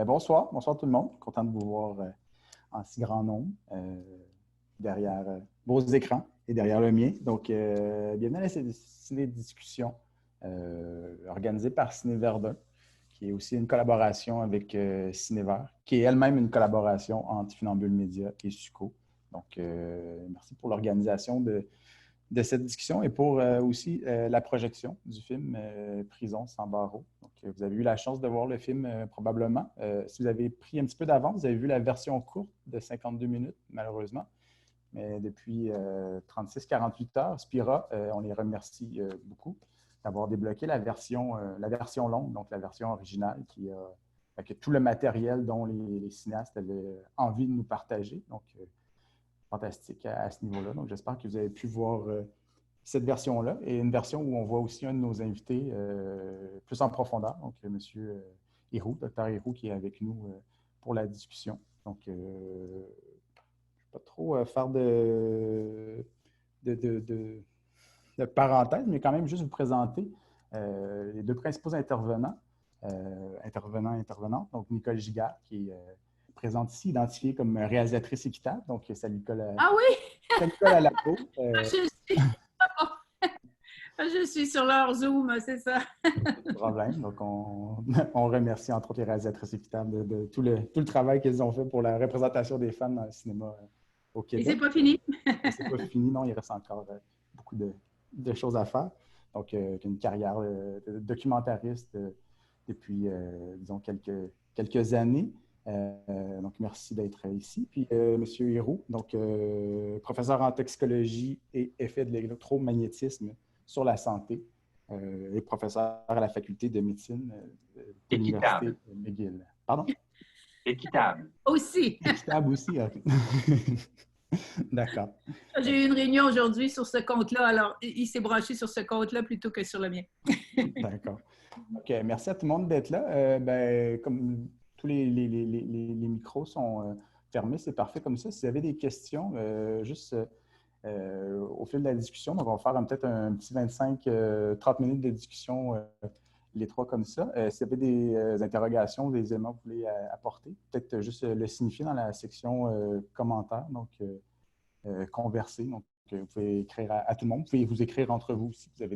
Bonsoir. Bonsoir tout le monde. Content de vous voir en si grand nombre derrière vos écrans et derrière le mien. Donc, bienvenue à la ciné-discussion organisée par Ciné Verdun, qui est aussi une collaboration avec Cinévert, qui est elle-même une collaboration entre Funambule Média et Suco. Donc, merci pour l'organisation de cette discussion et pour aussi la projection du film Prison sans barreaux. Donc, vous avez eu la chance de voir le film probablement. Si vous avez pris un petit peu d'avance, vous avez vu la version courte de 52 minutes, malheureusement. Mais depuis 36-48 heures, Spira, on les remercie beaucoup d'avoir débloqué la version longue, donc la version originale, qui a avec tout le matériel dont les cinéastes avaient envie de nous partager. Donc, fantastique à ce niveau-là. Donc, j'espère que vous avez pu voir cette version-là et une version où on voit aussi un de nos invités plus en profondeur, donc M. Héroux, Dr. Héroux, qui est avec nous pour la discussion. Donc, je ne vais pas trop faire de parenthèse, mais quand même juste vous présenter les deux principaux intervenants, intervenantes. Donc, Nicole Gigard, qui est présente ici, identifiée comme réalisatrice équitable. Donc, ça lui colle Ah oui? Ça lui colle à la peau. Je suis sur leur Zoom, c'est ça. Pas de problème. Donc, on remercie entre autres les réalisatrices équitables de tout le travail qu'elles ont fait pour la représentation des femmes dans le cinéma au Québec. Et c'est pas fini. C'est pas fini, non. Il reste encore beaucoup de choses à faire. Donc, une carrière de documentariste depuis, disons, quelques années. Donc, merci d'être ici. Puis, M. Héroux, donc professeur en toxicologie et effets de l'électromagnétisme sur la santé et professeur à la faculté de médecine de l'Université McGill. Pardon? Équitable. Aussi. Équitable aussi, OK. D'accord. J'ai eu une réunion aujourd'hui sur ce compte-là, alors il s'est branché sur ce compte-là plutôt que sur le mien. D'accord. OK, merci à tout le monde d'être là. Comme tous les micros sont fermés, c'est parfait comme ça. Si vous avez des questions, juste au fil de la discussion, donc on va faire peut-être un petit 25-30 minutes de discussion, les trois comme ça. Si vous avez des interrogations, des éléments que vous voulez apporter, peut-être juste le signifier dans la section commentaires, donc converser. Donc, vous pouvez écrire à tout le monde. Vous pouvez vous écrire entre vous si vous avez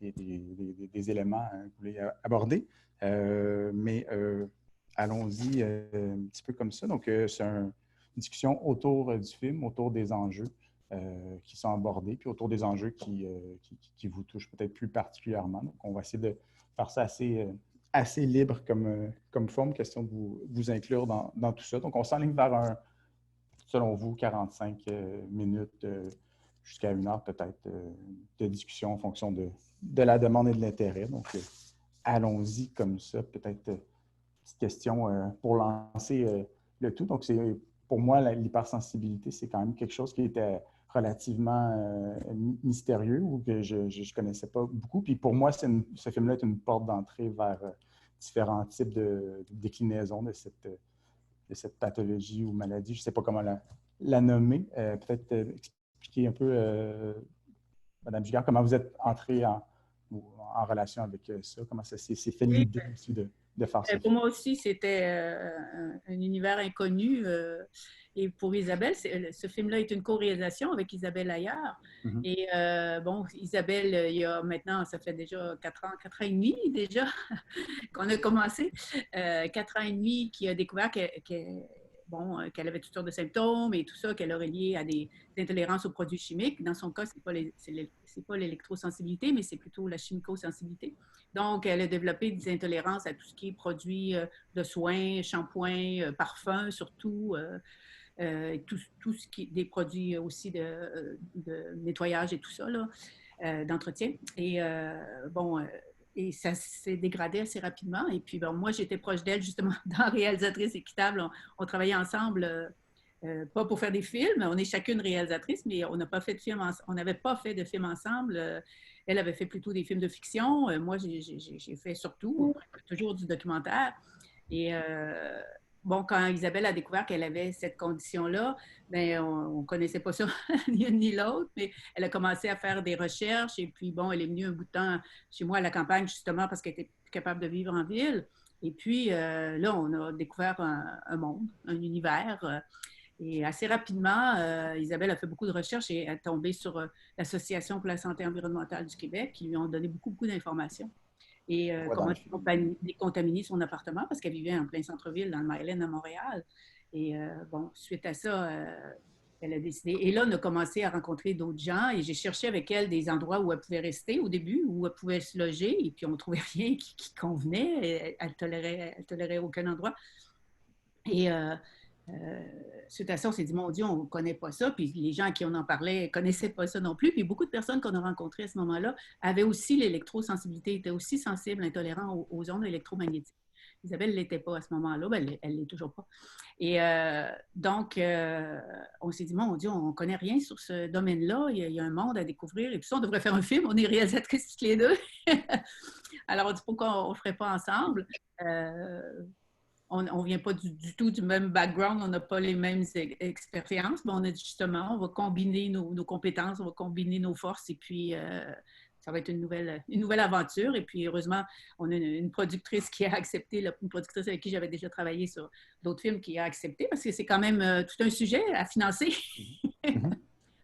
des éléments que vous voulez aborder. Mais allons-y un petit peu comme ça. Donc, c'est une discussion autour du film, autour des enjeux qui sont abordés, puis autour des enjeux qui vous touchent peut-être plus particulièrement. Donc, on va essayer de faire ça assez libre comme forme, question de vous inclure dans tout ça. Donc, on s'enligne vers selon vous, 45 minutes jusqu'à 1 heure peut-être de discussion en fonction de la demande et de l'intérêt. Donc, allons-y comme ça. Peut-être petite question pour lancer le tout. Donc, pour moi, l'hypersensibilité, c'est quand même quelque chose qui était relativement mystérieux ou que je ne connaissais pas beaucoup. Puis pour moi, ce film-là est une porte d'entrée vers différents types de déclinaisons de cette pathologie ou maladie. Je ne sais pas comment la nommer. Peut-être expliquer un peu, Mme Gigard, comment vous êtes entrée en relation avec ça, comment ça s'est fait l'idée aussi de faire ça. Pour moi aussi, c'était un univers inconnu. Et pour Isabelle, ce film-là est une co-réalisation avec Isabelle Aillard. Mm-hmm. Et bon, Isabelle, il y a maintenant, ça fait déjà 4 ans et demi déjà qu'on a commencé. 4 ans et demi qui a découvert qu'elle avait toutes sortes de symptômes et tout ça, qu'elle aurait lié à des intolérances aux produits chimiques. Dans son cas, ce n'est pas l'électrosensibilité, mais c'est plutôt la chimico-sensibilité. Donc, elle a développé des intolérances à tout ce qui est produits de soins, shampoings, parfums, surtout, tout ce qui est des produits aussi de nettoyage et tout ça, d'entretien. Et et ça s'est dégradé assez rapidement. Et puis, bon, moi, j'étais proche d'elle, justement, dans Réalisatrice Équitable. On travaillait ensemble, pas pour faire des films. On est chacune réalisatrice, mais on n'a pas fait de film on n'avait pas fait de film ensemble. Elle avait fait plutôt des films de fiction. Moi, j'ai fait surtout, toujours du documentaire. Et bon, quand Isabelle a découvert qu'elle avait cette condition-là, bien, on ne connaissait pas ça ni l'une ni l'autre, mais elle a commencé à faire des recherches et puis, bon, elle est venue un bout de temps chez moi à la campagne, justement, parce qu'elle était plus capable de vivre en ville. Et puis, là, on a découvert un monde, un univers. Et assez rapidement, Isabelle a fait beaucoup de recherches et est tombée sur l'Association pour la santé environnementale du Québec, qui lui ont donné beaucoup, beaucoup d'informations. Et comment décontaminer son appartement, parce qu'elle vivait en plein centre-ville, dans le Myland à Montréal. Et bon, suite à ça, elle a décidé. Et là, on a commencé à rencontrer d'autres gens et j'ai cherché avec elle des endroits où elle pouvait rester au début, où elle pouvait se loger. Et puis, on ne trouvait rien qui convenait. Elle ne tolérait aucun endroit. Et suite à ça, on s'est dit, mon Dieu, on ne connaît pas ça. Puis les gens à qui on en parlait ne connaissaient pas ça non plus. Puis beaucoup de personnes qu'on a rencontrées à ce moment-là avaient aussi l'électrosensibilité, étaient aussi sensibles, intolérants aux ondes électromagnétiques. Isabelle ne l'était pas à ce moment-là, ben, elle ne l'est toujours pas. Et donc, on s'est dit, mon Dieu, on ne connaît rien sur ce domaine-là, il y a un monde à découvrir, et puis ça, on devrait faire un film, on est réalisatrices toutes les deux. Alors, on dit, pourquoi on ne le ferait pas ensemble? On ne vient pas du tout du même background, on n'a pas les mêmes expériences, mais on a dit justement, on va combiner nos compétences, on va combiner nos forces, et puis ça va être une nouvelle aventure. Et puis, heureusement, on a une productrice qui a accepté, une productrice avec qui j'avais déjà travaillé sur d'autres films qui a accepté, parce que c'est quand même tout un sujet à financer.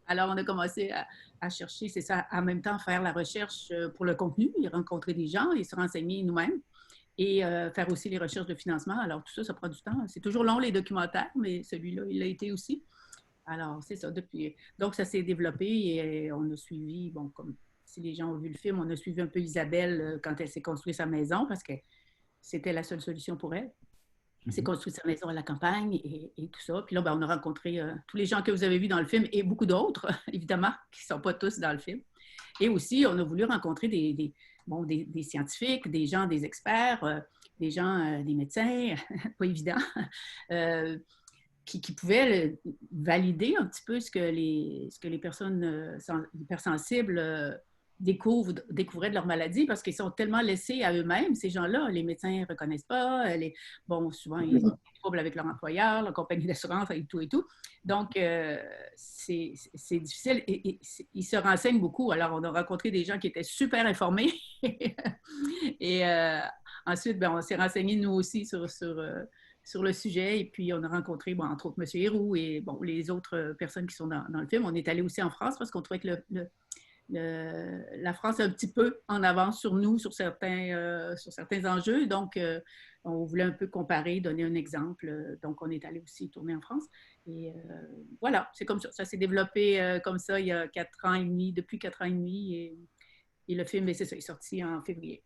Alors, on a commencé à chercher, c'est ça, en même temps, faire la recherche pour le contenu, et rencontrer des gens et se renseigner nous-mêmes. Et faire aussi les recherches de financement. Alors, tout ça, ça prend du temps. C'est toujours long, les documentaires, mais celui-là, il l'a été aussi. Alors, c'est ça. Depuis. Donc, ça s'est développé et on a suivi, bon, comme si les gens ont vu le film, on a suivi un peu Isabelle quand elle s'est construite sa maison parce que c'était la seule solution pour elle. Elle s'est construite sa maison à la campagne et tout ça. Puis là, ben, on a rencontré tous les gens que vous avez vus dans le film et beaucoup d'autres, évidemment, qui ne sont pas tous dans le film. Et aussi, on a voulu rencontrer des scientifiques, des gens, des experts, des gens, des médecins, pas évident, qui pouvaient valider un petit peu ce que les personnes hypersensibles découvraient de leur maladie parce qu'ils sont tellement laissés à eux-mêmes, ces gens-là. Les médecins ne reconnaissent pas. Bon, souvent, ils ont des troubles avec leur employeur, leur compagnie d'assurance et tout et tout. Donc, c'est difficile. Et ils se renseignent beaucoup. Alors, on a rencontré des gens qui étaient super informés. Et ensuite, ben, on s'est renseignés nous aussi sur le sujet. Et puis, on a rencontré, bon, entre autres, M. Héroux et bon, les autres personnes qui sont dans le film. On est allé aussi en France parce qu'on trouvait que la France est un petit peu en avance sur nous, sur certains enjeux. Donc, on voulait un peu comparer, donner un exemple. Donc, on est allé aussi tourner en France. Et voilà, c'est comme ça. Ça s'est développé comme ça il y a 4 ans et demi, depuis 4 ans et demi. Et le film, c'est ça, il est sorti en février.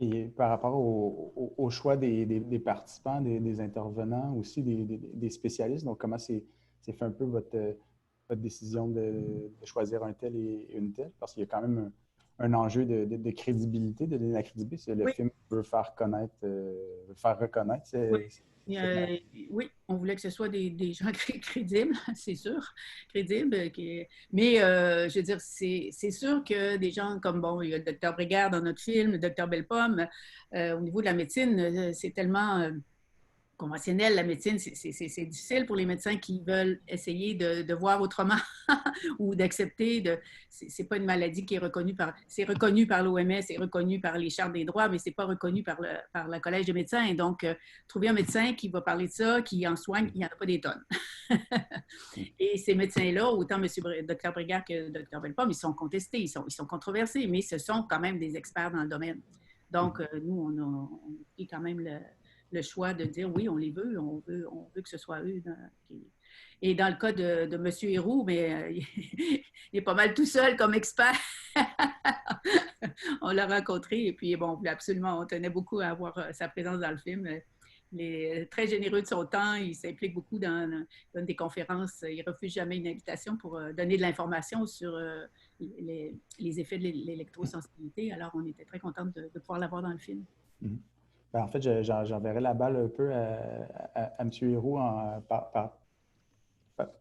Et par rapport au choix des participants, des intervenants, aussi des spécialistes, donc comment c'est fait un peu votre décision de choisir un tel et une telle? Parce qu'il y a quand même un enjeu de crédibilité, de donner la crédibilité. Le film veut faire connaître, veut faire reconnaître. Oui, on voulait que ce soit des gens crédibles, c'est sûr, crédibles. Mais je veux dire, c'est sûr que des gens comme, bon, il y a le docteur Brigard dans notre film, le docteur Bellepomme, au niveau de la médecine, c'est tellement conventionnel, la médecine, c'est difficile pour les médecins qui veulent essayer de voir autrement ou d'accepter. C'est pas une maladie qui est reconnue c'est reconnu par l'OMS, c'est reconnu par les chartes des droits, mais c'est pas reconnu par le Collège des médecins. Donc, trouver un médecin qui va parler de ça, qui en soigne, il n'y en a pas des tonnes. Et ces médecins-là, autant Dr Brigard que Dr Bellepomme, ils sont contestés, ils sont controversés, mais ce sont quand même des experts dans le domaine. Donc, nous, on a pris quand même le choix de dire oui, on les veut, on veut que ce soit eux. Et dans le cas de M. Héroux, mais, il est pas mal tout seul comme expert. On l'a rencontré et puis bon, absolument, on tenait beaucoup à avoir sa présence dans le film. Il est très généreux de son temps, il s'implique beaucoup dans des conférences, il ne refuse jamais une invitation pour donner de l'information sur les effets de l'électrosensibilité. Alors, on était très contents de pouvoir l'avoir dans le film. Mm-hmm. Ben, en fait, j'enverrai la balle un peu à M. Héroux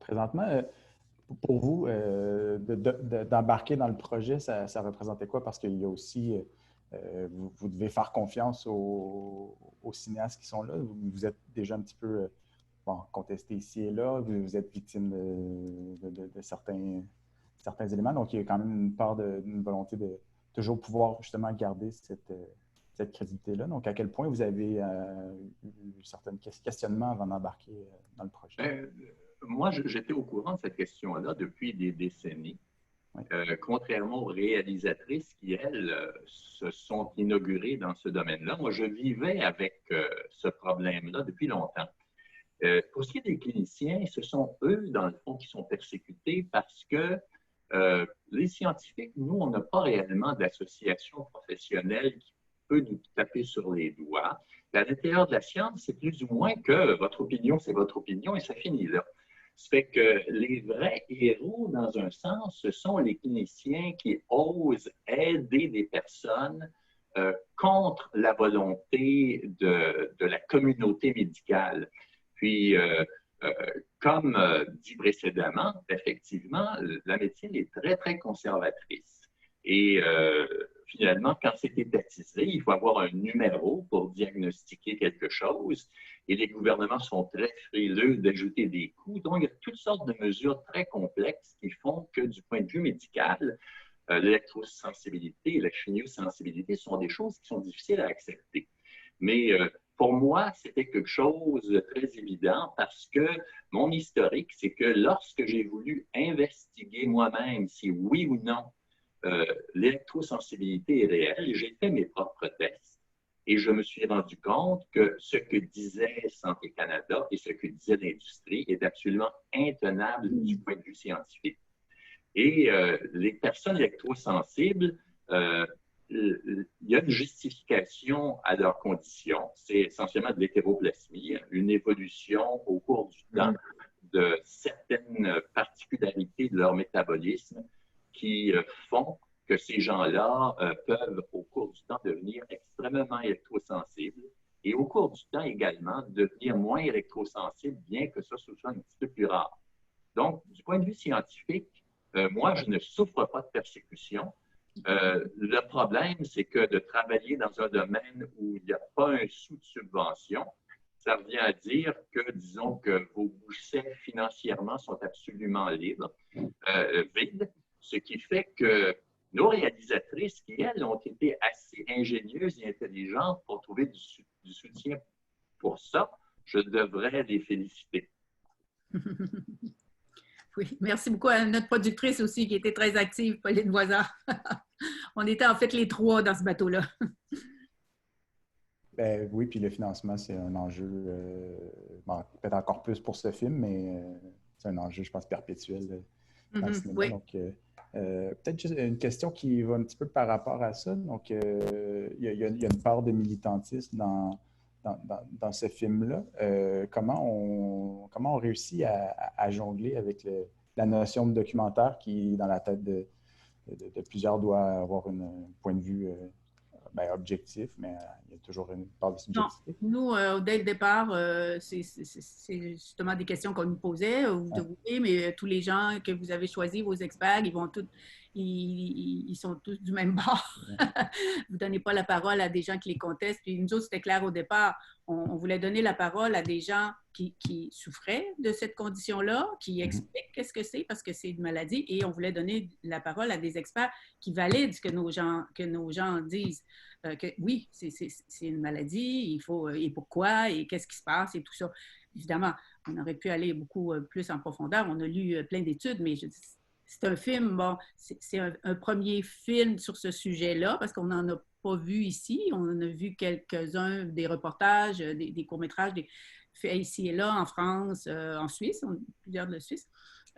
présentement. Pour vous, d'embarquer dans le projet, ça représentait quoi? Parce qu'il y a aussi, vous devez faire confiance aux cinéastes qui sont là. Vous êtes déjà un petit peu contesté ici et là. Vous êtes victime de certains éléments. Donc, il y a quand même une part d'une volonté de toujours pouvoir justement garder cette crédibilité-là. Donc, à quel point vous avez eu certains questionnements avant d'embarquer dans le projet? Moi, j'étais au courant de cette question-là depuis des décennies. Oui. Contrairement aux réalisatrices qui, elles, se sont inaugurées dans ce domaine-là. Moi, je vivais avec ce problème-là depuis longtemps. Pour ce qui est des cliniciens, ce sont eux, dans le fond, qui sont persécutés parce que les scientifiques, nous, on n'a pas réellement d'association professionnelle qui peut nous taper sur les doigts. À l'intérieur de la science, c'est plus ou moins que votre opinion, c'est votre opinion et ça finit là. Ça fait que les vrais héros, dans un sens, ce sont les cliniciens qui osent aider des personnes contre la volonté de la communauté médicale. Puis, comme dit précédemment, effectivement, la médecine est très, très conservatrice. Et finalement, quand c'est étatisé, il faut avoir un numéro pour diagnostiquer quelque chose. Et les gouvernements sont très frileux d'ajouter des coûts. Donc, il y a toutes sortes de mesures très complexes qui font que, du point de vue médical, l'électrosensibilité et la chimiosensibilité sont des choses qui sont difficiles à accepter. Mais pour moi, c'était quelque chose de très évident parce que mon historique, c'est que lorsque j'ai voulu investiguer moi-même si oui ou non l'électrosensibilité est réelle, j'ai fait mes propres tests et je me suis rendu compte que ce que disait Santé Canada et ce que disait l'industrie est absolument intenable du point de vue scientifique. Et les personnes électrosensibles, il y a une justification à leurs conditions. C'est essentiellement de l'hétéroplasmie, une évolution au cours du temps de certaines particularités de leur métabolisme qui font que ces gens-là peuvent, au cours du temps, devenir extrêmement électrosensibles et au cours du temps également devenir moins électrosensibles, bien que ça soit un petit peu plus rare. Donc, du point de vue scientifique, moi, je ne souffre pas de persécution. Le problème, c'est que de travailler dans un domaine où il n'y a pas un sou de subvention, ça revient à dire que, disons, que vos bouchées financièrement sont absolument libres, vides, ce qui fait que nos réalisatrices, qui, elles, ont été assez ingénieuses et intelligentes pour trouver du soutien pour ça, je devrais les féliciter. Oui, merci beaucoup à notre productrice aussi qui était très active, Pauline Voisin. On était en fait les trois dans ce bateau-là. Ben, oui, puis le financement, c'est un enjeu, bon, peut-être encore plus pour ce film, mais c'est un enjeu, je pense, perpétuel dans le cinéma. Oui. Donc, peut-être juste une question qui va un petit peu par rapport à ça. Donc, il y a une part de militantisme dans ce film-là. Comment on réussit à jongler avec la notion de documentaire qui, dans la tête de plusieurs, doit avoir un point de vue objectif, mais il y a toujours une part de subjectivité. Non. Nous, dès le départ, c'est justement des questions qu'on nous posait. Mais tous les gens que vous avez choisis, vos experts, ils sont tous du même bord. Vous ne donnez pas la parole à des gens qui les contestent. Puis nous autres, c'était clair au départ. On voulait donner la parole à des gens qui souffraient de cette condition-là, qui expliquent qu'est-ce que c'est parce que c'est une maladie. Et on voulait donner la parole à des experts qui valident ce que nos gens disent. Que oui, c'est une maladie, et pourquoi, et qu'est-ce qui se passe, et tout ça. Évidemment, on aurait pu aller beaucoup plus en profondeur. On a lu plein d'études, mais c'est un film, bon, c'est un premier film sur ce sujet-là, parce qu'on n'en a pas vu ici. On en a vu quelques-uns, des reportages, des courts-métrages, faits ici et là, en France, en Suisse, plusieurs de la Suisse.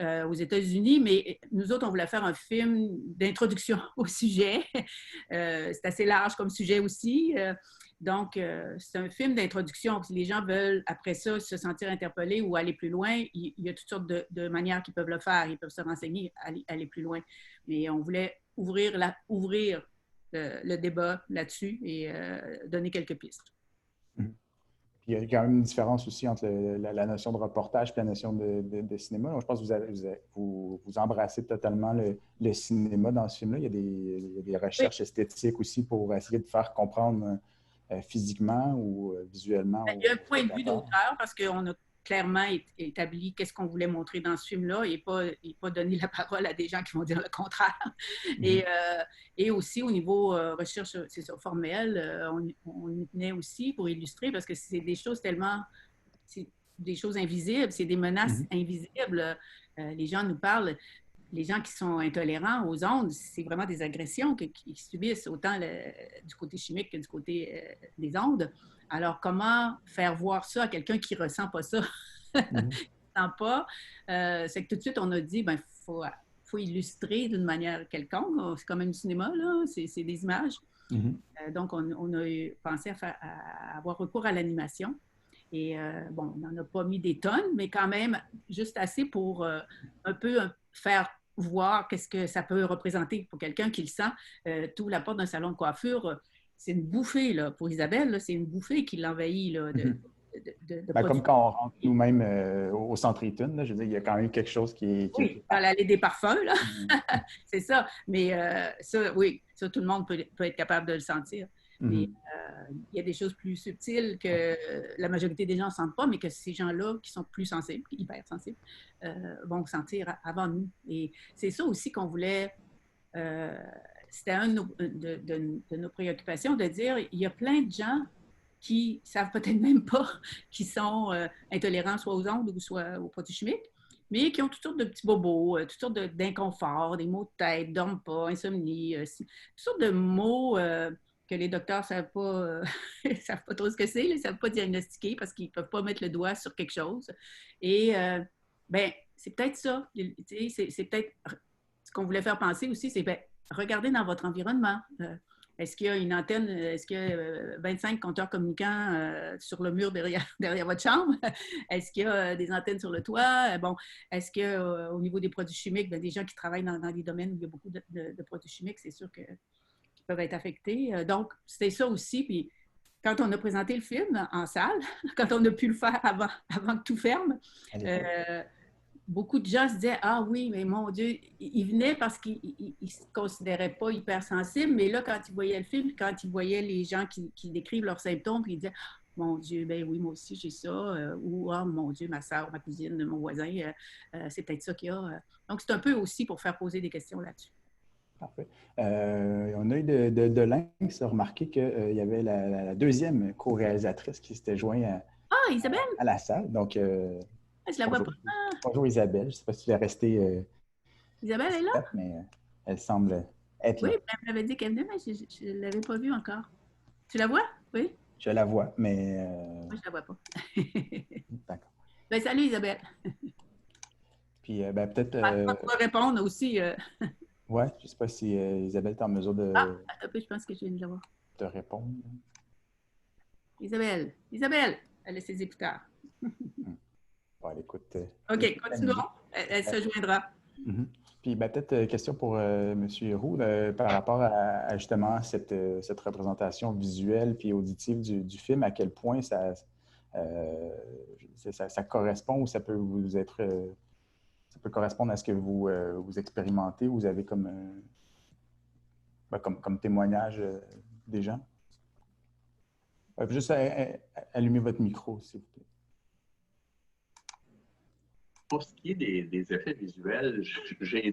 Aux États-Unis, mais nous autres, on voulait faire un film d'introduction au sujet. C'est assez large comme sujet aussi. Donc, c'est un film d'introduction. Si les gens veulent, après ça, se sentir interpellés ou aller plus loin, il y a toutes sortes de manières qu'ils peuvent le faire. Ils peuvent se renseigner, aller plus loin. Mais on voulait ouvrir le débat là-dessus et donner quelques pistes. Puis il y a quand même une différence aussi entre la notion de reportage et la notion de cinéma. Donc, je pense que vous embrassez totalement le cinéma dans ce film-là. Il y a des recherches esthétiques aussi pour essayer de faire comprendre physiquement ou visuellement. Il y a un point de vue d'auteur parce qu'on a clairement établi qu'est-ce qu'on voulait montrer dans ce film-là et pas donner la parole à des gens qui vont dire le contraire. Et aussi, au niveau recherche, c'est ça, formelle, on y tenait aussi pour illustrer parce que c'est des choses tellement... C'est des choses invisibles, c'est des menaces invisibles. Les gens nous parlent... Les gens qui sont intolérants aux ondes, c'est vraiment des agressions qu'ils subissent, autant du côté chimique que du côté des ondes. Alors, comment faire voir ça à quelqu'un qui ne ressent pas ça? Qui ne ressent pas. C'est que tout de suite, on a dit, ben, faut illustrer d'une manière quelconque. C'est quand même du cinéma, là. C'est des images. Donc, on a pensé à avoir recours à l'animation. Et bon, on n'en a pas mis des tonnes, mais quand même juste assez pour un peu faire voir qu'est-ce que ça peut représenter pour quelqu'un qui le sent. Tout la porte d'un salon de coiffure, c'est une bouffée, là, pour Isabelle, là, c'est une bouffée qui l'envahit. Là, comme quand on rentre nous-mêmes au Centre Eaton, là, je veux dire, il y a quand même quelque chose qui Oui, dans l'allée des parfums, là. C'est ça. Mais ça, oui, ça, tout le monde peut être capable de le sentir. Mais il y a des choses plus subtiles que la majorité des gens ne sentent pas, mais que ces gens-là qui sont plus sensibles, hyper sensibles, vont sentir avant nous. Et c'est ça aussi qu'on voulait... c'était une de nos préoccupations de dire il y a plein de gens qui ne savent peut-être même pas qu'ils sont intolérants soit aux ondes ou soit aux produits chimiques, mais qui ont toutes sortes de petits bobos, toutes sortes d'inconforts, des maux de tête, ne dorment pas, insomnie, toutes sortes de mots que les docteurs ne savent pas trop ce que c'est, ils ne savent pas diagnostiquer parce qu'ils ne peuvent pas mettre le doigt sur quelque chose. Et ben, c'est peut-être ça. C'est peut-être ce qu'on voulait faire penser aussi, c'est ben, regardez dans votre environnement. Est-ce qu'il y a une antenne, est-ce qu'il y a 25 compteurs communicants sur le mur derrière votre chambre? Est-ce qu'il y a des antennes sur le toit? Bon, est-ce qu'au niveau des produits chimiques, ben, des gens qui travaillent dans des domaines où il y a beaucoup de produits chimiques, c'est sûr qu'ils peuvent être affectés. Donc, c'était ça aussi. Puis, quand on a présenté le film en salle, quand on a pu le faire avant que tout ferme, beaucoup de gens se disaient « Ah oui, mais mon Dieu, ils venaient parce qu'ils ne se considéraient pas hypersensibles, mais là, quand ils voyaient le film, quand ils voyaient les gens qui décrivent leurs symptômes, puis ils disaient « Mon Dieu, ben oui, moi aussi, j'ai ça. » ou « Ah, mon Dieu, ma soeur, ma cousine, mon voisin, c'est peut-être ça qu'il y a. » Donc, c'est un peu aussi pour faire poser des questions là-dessus. Parfait. On a eu de Lynx a remarqué qu'il y avait la deuxième co-réalisatrice qui s'était jointe Isabelle? À la salle. Donc, je la vois pas. Bonjour Isabelle. Je ne sais pas si tu es restée. Isabelle est là? Mais elle semble être là. Oui, elle m'avait dit qu'elle venait, mais je ne l'avais pas vue encore. Tu la vois? Oui? Je la vois, mais... Moi, je ne la vois pas. D'accord. Ben, salut Isabelle. Puis, ben, peut-être... On va répondre aussi. Oui, je ne sais pas si Isabelle est en mesure de... Ah, attends un peu, je pense que je viens de la voir. De répondre. Isabelle, elle a ses écouteurs. Bon, elle écoute. OK, continuons. Elle se joindra. Puis peut-être question pour M. Roux par rapport à justement cette représentation visuelle puis auditive du film, à quel point ça correspond ou ça peut vous être... ça peut correspondre à ce que vous expérimentez ou vous avez comme témoignage des gens. Juste allumer votre micro, s'il vous plaît. Pour ce qui est des effets visuels,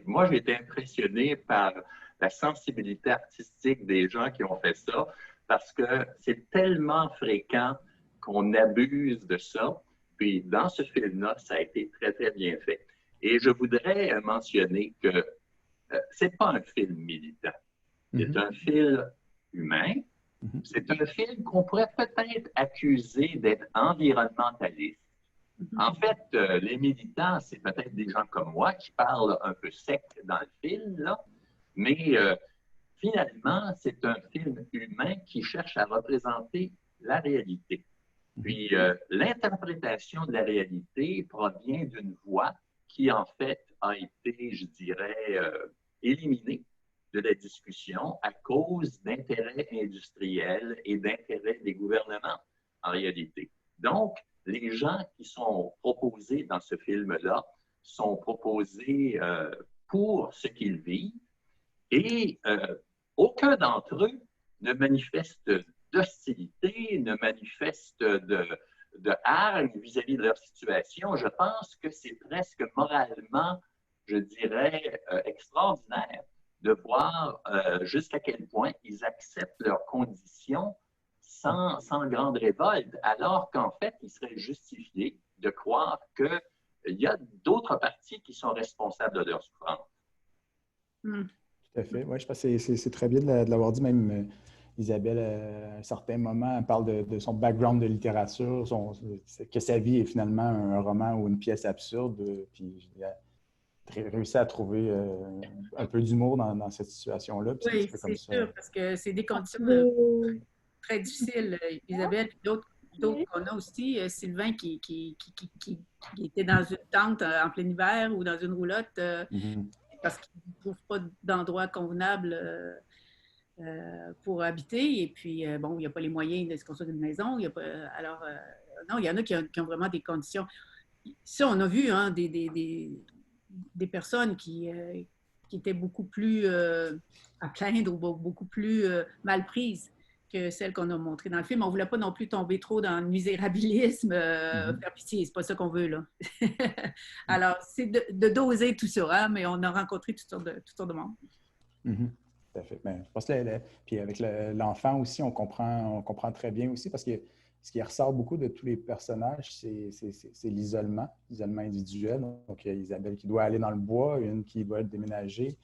moi, j'ai été impressionné par la sensibilité artistique des gens qui ont fait ça, parce que c'est tellement fréquent qu'on abuse de ça. Puis, dans ce film-là, ça a été très, très bien fait. Et je voudrais mentionner que c'est pas un film militant. C'est un film humain. C'est un film qu'on pourrait peut-être accuser d'être environnementaliste. En fait, les militants, c'est peut-être des gens comme moi qui parlent un peu sec dans le film, là, mais finalement, c'est un film humain qui cherche à représenter la réalité. Puis, l'interprétation de la réalité provient d'une voix qui, en fait, a été, je dirais, éliminée de la discussion à cause d'intérêts industriels et d'intérêts des gouvernements, en réalité. Donc, les gens qui sont proposés dans ce film-là sont proposés pour ce qu'ils vivent et aucun d'entre eux ne manifeste d'hostilité, ne manifeste de hargne vis-à-vis de leur situation, je pense que c'est presque moralement, je dirais, extraordinaire de voir jusqu'à quel point ils acceptent leurs conditions sans grande révolte, alors qu'en fait, il serait justifié de croire qu'il y a d'autres parties qui sont responsables de leur souffrance. Tout à fait. Oui, je pense que c'est très bien de l'avoir dit. Même Isabelle, à un certain moment, elle parle de son background de littérature, que sa vie est finalement un roman ou une pièce absurde. Puis elle a réussi à trouver un peu d'humour dans cette situation-là. Oui, c'est sûr, parce que c'est des conditions très difficiles. Isabelle, puis d'autres qu'on a aussi, Sylvain qui était dans une tente en plein hiver ou dans une roulotte parce qu'il ne trouve pas d'endroit convenable pour habiter. Et puis, bon, il n'y a pas les moyens de se construire une maison. Il y a pas, alors, non, il y en a qui ont vraiment des conditions. Ça, on a vu hein, des personnes qui étaient beaucoup plus à plaindre ou beaucoup plus mal prises que celles qu'on a montrées dans le film. On ne voulait pas non plus tomber trop dans le misérabilisme, faire pitié, c'est pas ça qu'on veut, là. Alors, c'est de doser tout ça, hein, mais on a rencontré toutes sortes de monde. Tout à fait. Ben, je pense que puis avec l'enfant aussi, on comprend très bien aussi parce que ce qui ressort beaucoup de tous les personnages, c'est l'isolement individuel. Donc, il y a Isabelle qui doit aller dans le bois, une qui doit déménager.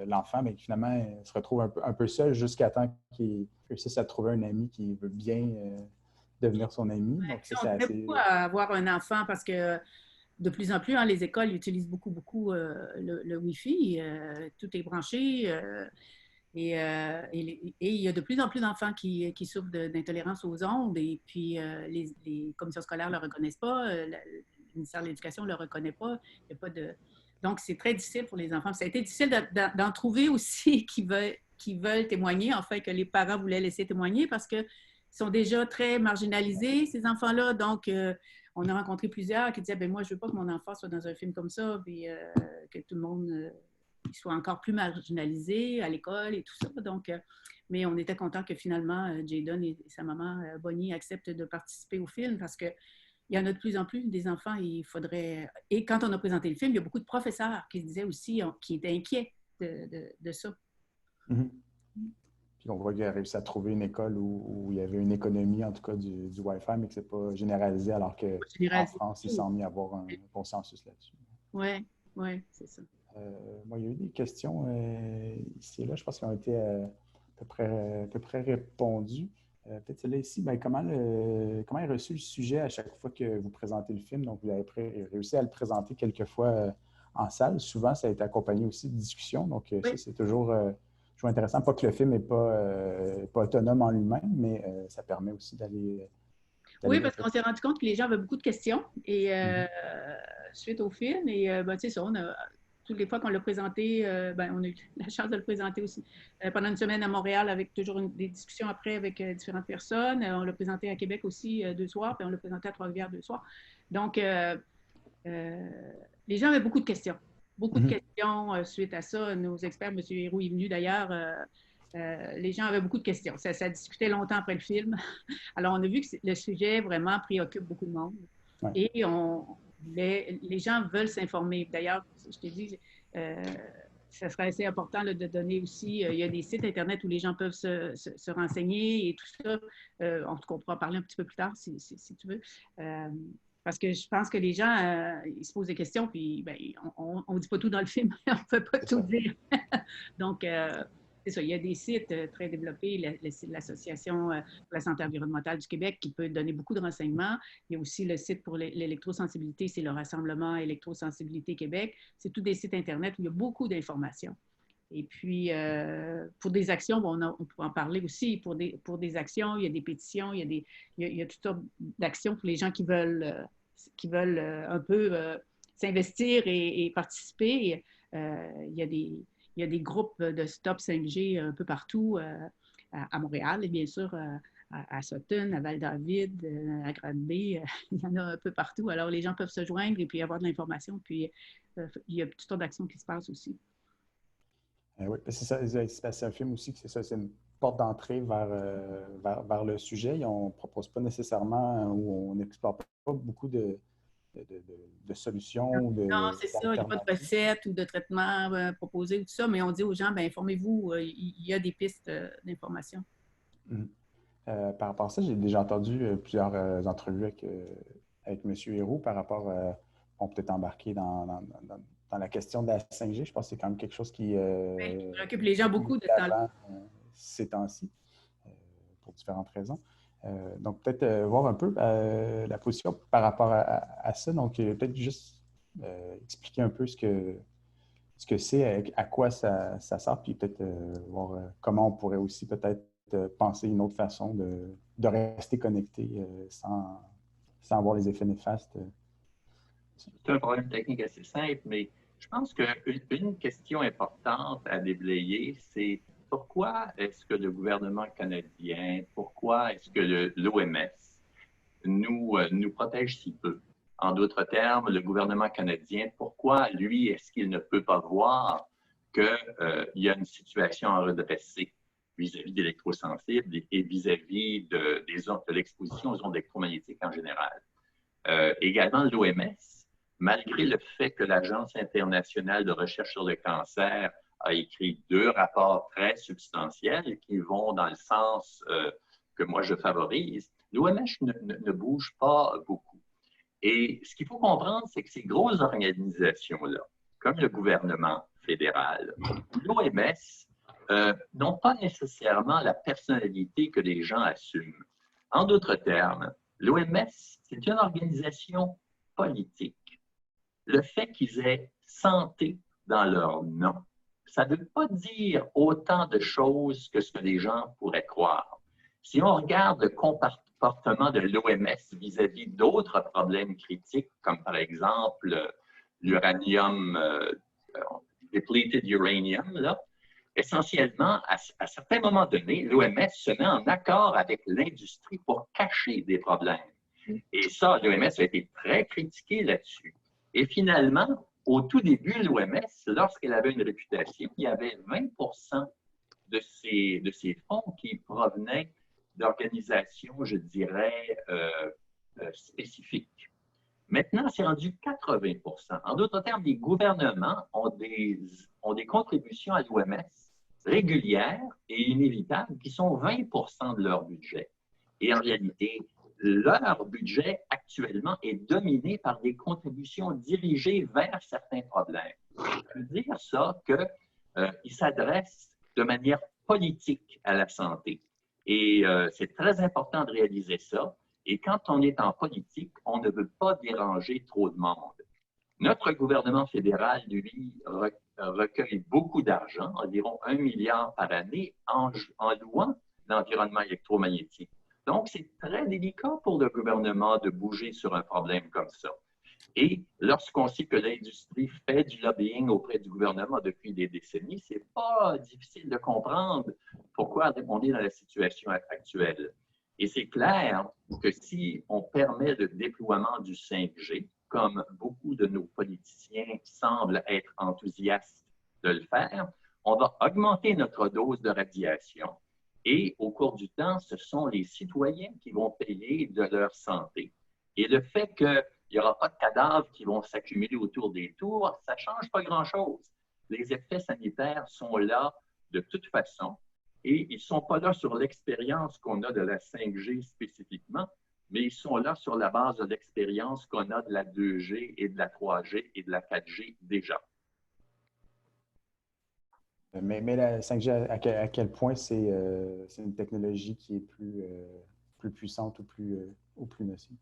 L'enfant, mais finalement, se retrouve un peu seul jusqu'à temps qu'il réussisse à trouver un ami qui veut bien devenir son ami. Ouais, donc, on devrait beaucoup avoir un enfant parce que de plus en plus, hein, les écoles utilisent beaucoup le Wi-Fi. Tout est branché. Et il y a de plus en plus d'enfants qui souffrent d'intolérance aux ondes. Et puis, les commissions scolaires ne le reconnaissent pas. Le ministère de l'Éducation ne le reconnaît pas. Il y a pas de... Donc, c'est très difficile pour les enfants. Ça a été difficile d'en trouver aussi qui veulent témoigner, enfin, que les parents voulaient laisser témoigner parce qu'ils sont déjà très marginalisés, ces enfants-là. Donc, on a rencontré plusieurs qui disaient, ben moi, je ne veux pas que mon enfant soit dans un film comme ça, puis que tout le monde soit encore plus marginalisé à l'école et tout ça. Donc, mais on était content que finalement, Jayden et sa maman, Bonnie, acceptent de participer au film parce qu'il y en a de plus en plus des enfants. Il faudrait... Et quand on a présenté le film, il y a beaucoup de professeurs qui se disaient aussi, qui étaient inquiets de ça. Puis on voit qu'il a réussi à trouver une école où il y avait une économie, en tout cas, du Wi-Fi, mais que ce n'est pas généralisé, alors qu'en France, il semble y avoir un consensus là-dessus. Oui, c'est ça. Moi, il y a eu des questions ici et là, je pense qu'elles ont été à peu près répondues. Peut-être celle-là ici, bien, comment est reçu le sujet à chaque fois que vous présentez le film? Donc, vous avez réussi à le présenter quelques fois en salle. Souvent, ça a été accompagné aussi de discussions. Donc, ça, c'est toujours intéressant. Pas que le film n'est pas autonome en lui-même, mais ça permet aussi d'aller... Oui, parce qu'on s'est rendu compte que les gens avaient beaucoup de questions et suite au film. Et tu sais ça, toutes les fois qu'on l'a présenté, on a eu la chance de le présenter aussi pendant une semaine à Montréal avec toujours des discussions après avec différentes personnes. On l'a présenté à Québec aussi 2 soirs, puis on l'a présenté à Trois-Rivières 2 soirs. Donc, les gens avaient beaucoup de questions. Beaucoup de questions suite à ça. Nos experts, M. Héroux est venu d'ailleurs. Les gens avaient beaucoup de questions. Ça discutait longtemps après le film. Alors, on a vu que le sujet vraiment préoccupe beaucoup de monde. Ouais. Et les gens veulent s'informer. D'ailleurs, je t'ai dit, ça serait assez important là, de donner aussi, il y a des sites Internet où les gens peuvent se renseigner et tout ça. En tout cas, on pourra parler un petit peu plus tard si tu veux. Parce que je pense que les gens, ils se posent des questions, puis ben, on ne dit pas tout dans le film, on ne peut pas tout dire. Donc, c'est ça, il y a des sites très développés, le site de l'Association pour la santé environnementale du Québec qui peut donner beaucoup de renseignements. Il y a aussi le site pour l'électrosensibilité, c'est le Rassemblement Électrosensibilité Québec. C'est tous des sites Internet où il y a beaucoup d'informations. Et puis, pour des actions, bon, on peut en parler aussi. Pour des actions, il y a des pétitions, il y a toutes sortes d'actions pour les gens qui veulent un peu s'investir et participer. Il y a des groupes de Stop 5G un peu partout, à Montréal et bien sûr à Sutton, à Val-David, à Granby. Il y en a un peu partout. Alors, les gens peuvent se joindre et puis avoir de l'information. Puis, il y a toutes sortes d'actions qui se passent aussi. Oui, c'est ça, c'est un film aussi, c'est ça, c'est porte d'entrée vers le sujet. On ne propose pas nécessairement ou on n'explore pas beaucoup de solutions ou Non, c'est ça. Il n'y a pas de recette ou de traitement proposé ou tout ça, mais on dit aux gens, bien, informez-vous, il y a des pistes d'information. Par rapport à ça, j'ai déjà entendu plusieurs entrevues avec M. Héroux par rapport, on peut-être embarquer dans la question de la 5G. Je pense que c'est quand même quelque chose qui occupe les gens beaucoup de temps. Ces temps-ci, pour différentes raisons. Donc, peut-être voir un peu la position par rapport à ça. Donc, peut-être juste expliquer un peu ce que c'est, à quoi ça sert, puis peut-être voir comment on pourrait aussi peut-être penser une autre façon de rester connecté sans avoir les effets néfastes. C'est un problème technique assez simple, mais je pense qu'une question importante à déblayer, c'est pourquoi est-ce que le gouvernement canadien, pourquoi est-ce que l'OMS nous protège si peu? En d'autres termes, le gouvernement canadien, pourquoi, lui, est-ce qu'il ne peut pas voir qu'il y a une situation à redresser vis-à-vis d'électrosensibles et vis-à-vis de l'exposition aux ondes électromagnétiques en général? Également, l'OMS, malgré le fait que l'Agence internationale de recherche sur le cancer a écrit 2 rapports très substantiels qui vont dans le sens que moi je favorise, l'OMS ne bouge pas beaucoup. Et ce qu'il faut comprendre, c'est que ces grosses organisations-là, comme le gouvernement fédéral, l'OMS, n'ont pas nécessairement la personnalité que les gens assument. En d'autres termes, l'OMS, c'est une organisation politique. Le fait qu'ils aient santé dans leur nom, ça ne veut pas dire autant de choses que ce que les gens pourraient croire. Si on regarde le comportement de l'OMS vis-à-vis d'autres problèmes critiques, comme par exemple l'uranium, depleted uranium, là, essentiellement, à certains moments donnés, l'OMS se met en accord avec l'industrie pour cacher des problèmes. Et ça, l'OMS a été très critiquée là-dessus. Et finalement, au tout début, l'OMS, lorsqu'elle avait une réputation, il y avait 20% de ces fonds qui provenaient d'organisations, je dirais, spécifiques. Maintenant, c'est rendu 80%. En d'autres termes, les gouvernements ont des contributions à l'OMS régulières et inévitables qui sont 20% de leur budget. Et en réalité, leur budget actuellement est dominé par des contributions dirigées vers certains problèmes. Ça veut dire ça qu'ils s'adressent de manière politique à la santé. Et c'est très important de réaliser ça. Et quand on est en politique, on ne veut pas déranger trop de monde. Notre gouvernement fédéral, lui, recueille beaucoup d'argent, environ 1 milliard par année, en louant l'environnement électromagnétique. Donc, c'est très délicat pour le gouvernement de bouger sur un problème comme ça. Et lorsqu'on sait que l'industrie fait du lobbying auprès du gouvernement depuis des décennies, c'est pas difficile de comprendre pourquoi on est dans la situation actuelle. Et c'est clair que si on permet le déploiement du 5G, comme beaucoup de nos politiciens semblent être enthousiastes de le faire, on va augmenter notre dose de radiation. Et au cours du temps, ce sont les citoyens qui vont payer de leur santé. Et le fait qu'il n'y aura pas de cadavres qui vont s'accumuler autour des tours, ça ne change pas grand-chose. Les effets sanitaires sont là de toute façon et ils ne sont pas là sur l'expérience qu'on a de la 5G spécifiquement, mais ils sont là sur la base de l'expérience qu'on a de la 2G et de la 3G et de la 4G déjà. Mais la 5G, à quel point c'est une technologie qui est plus puissante ou plus nocive?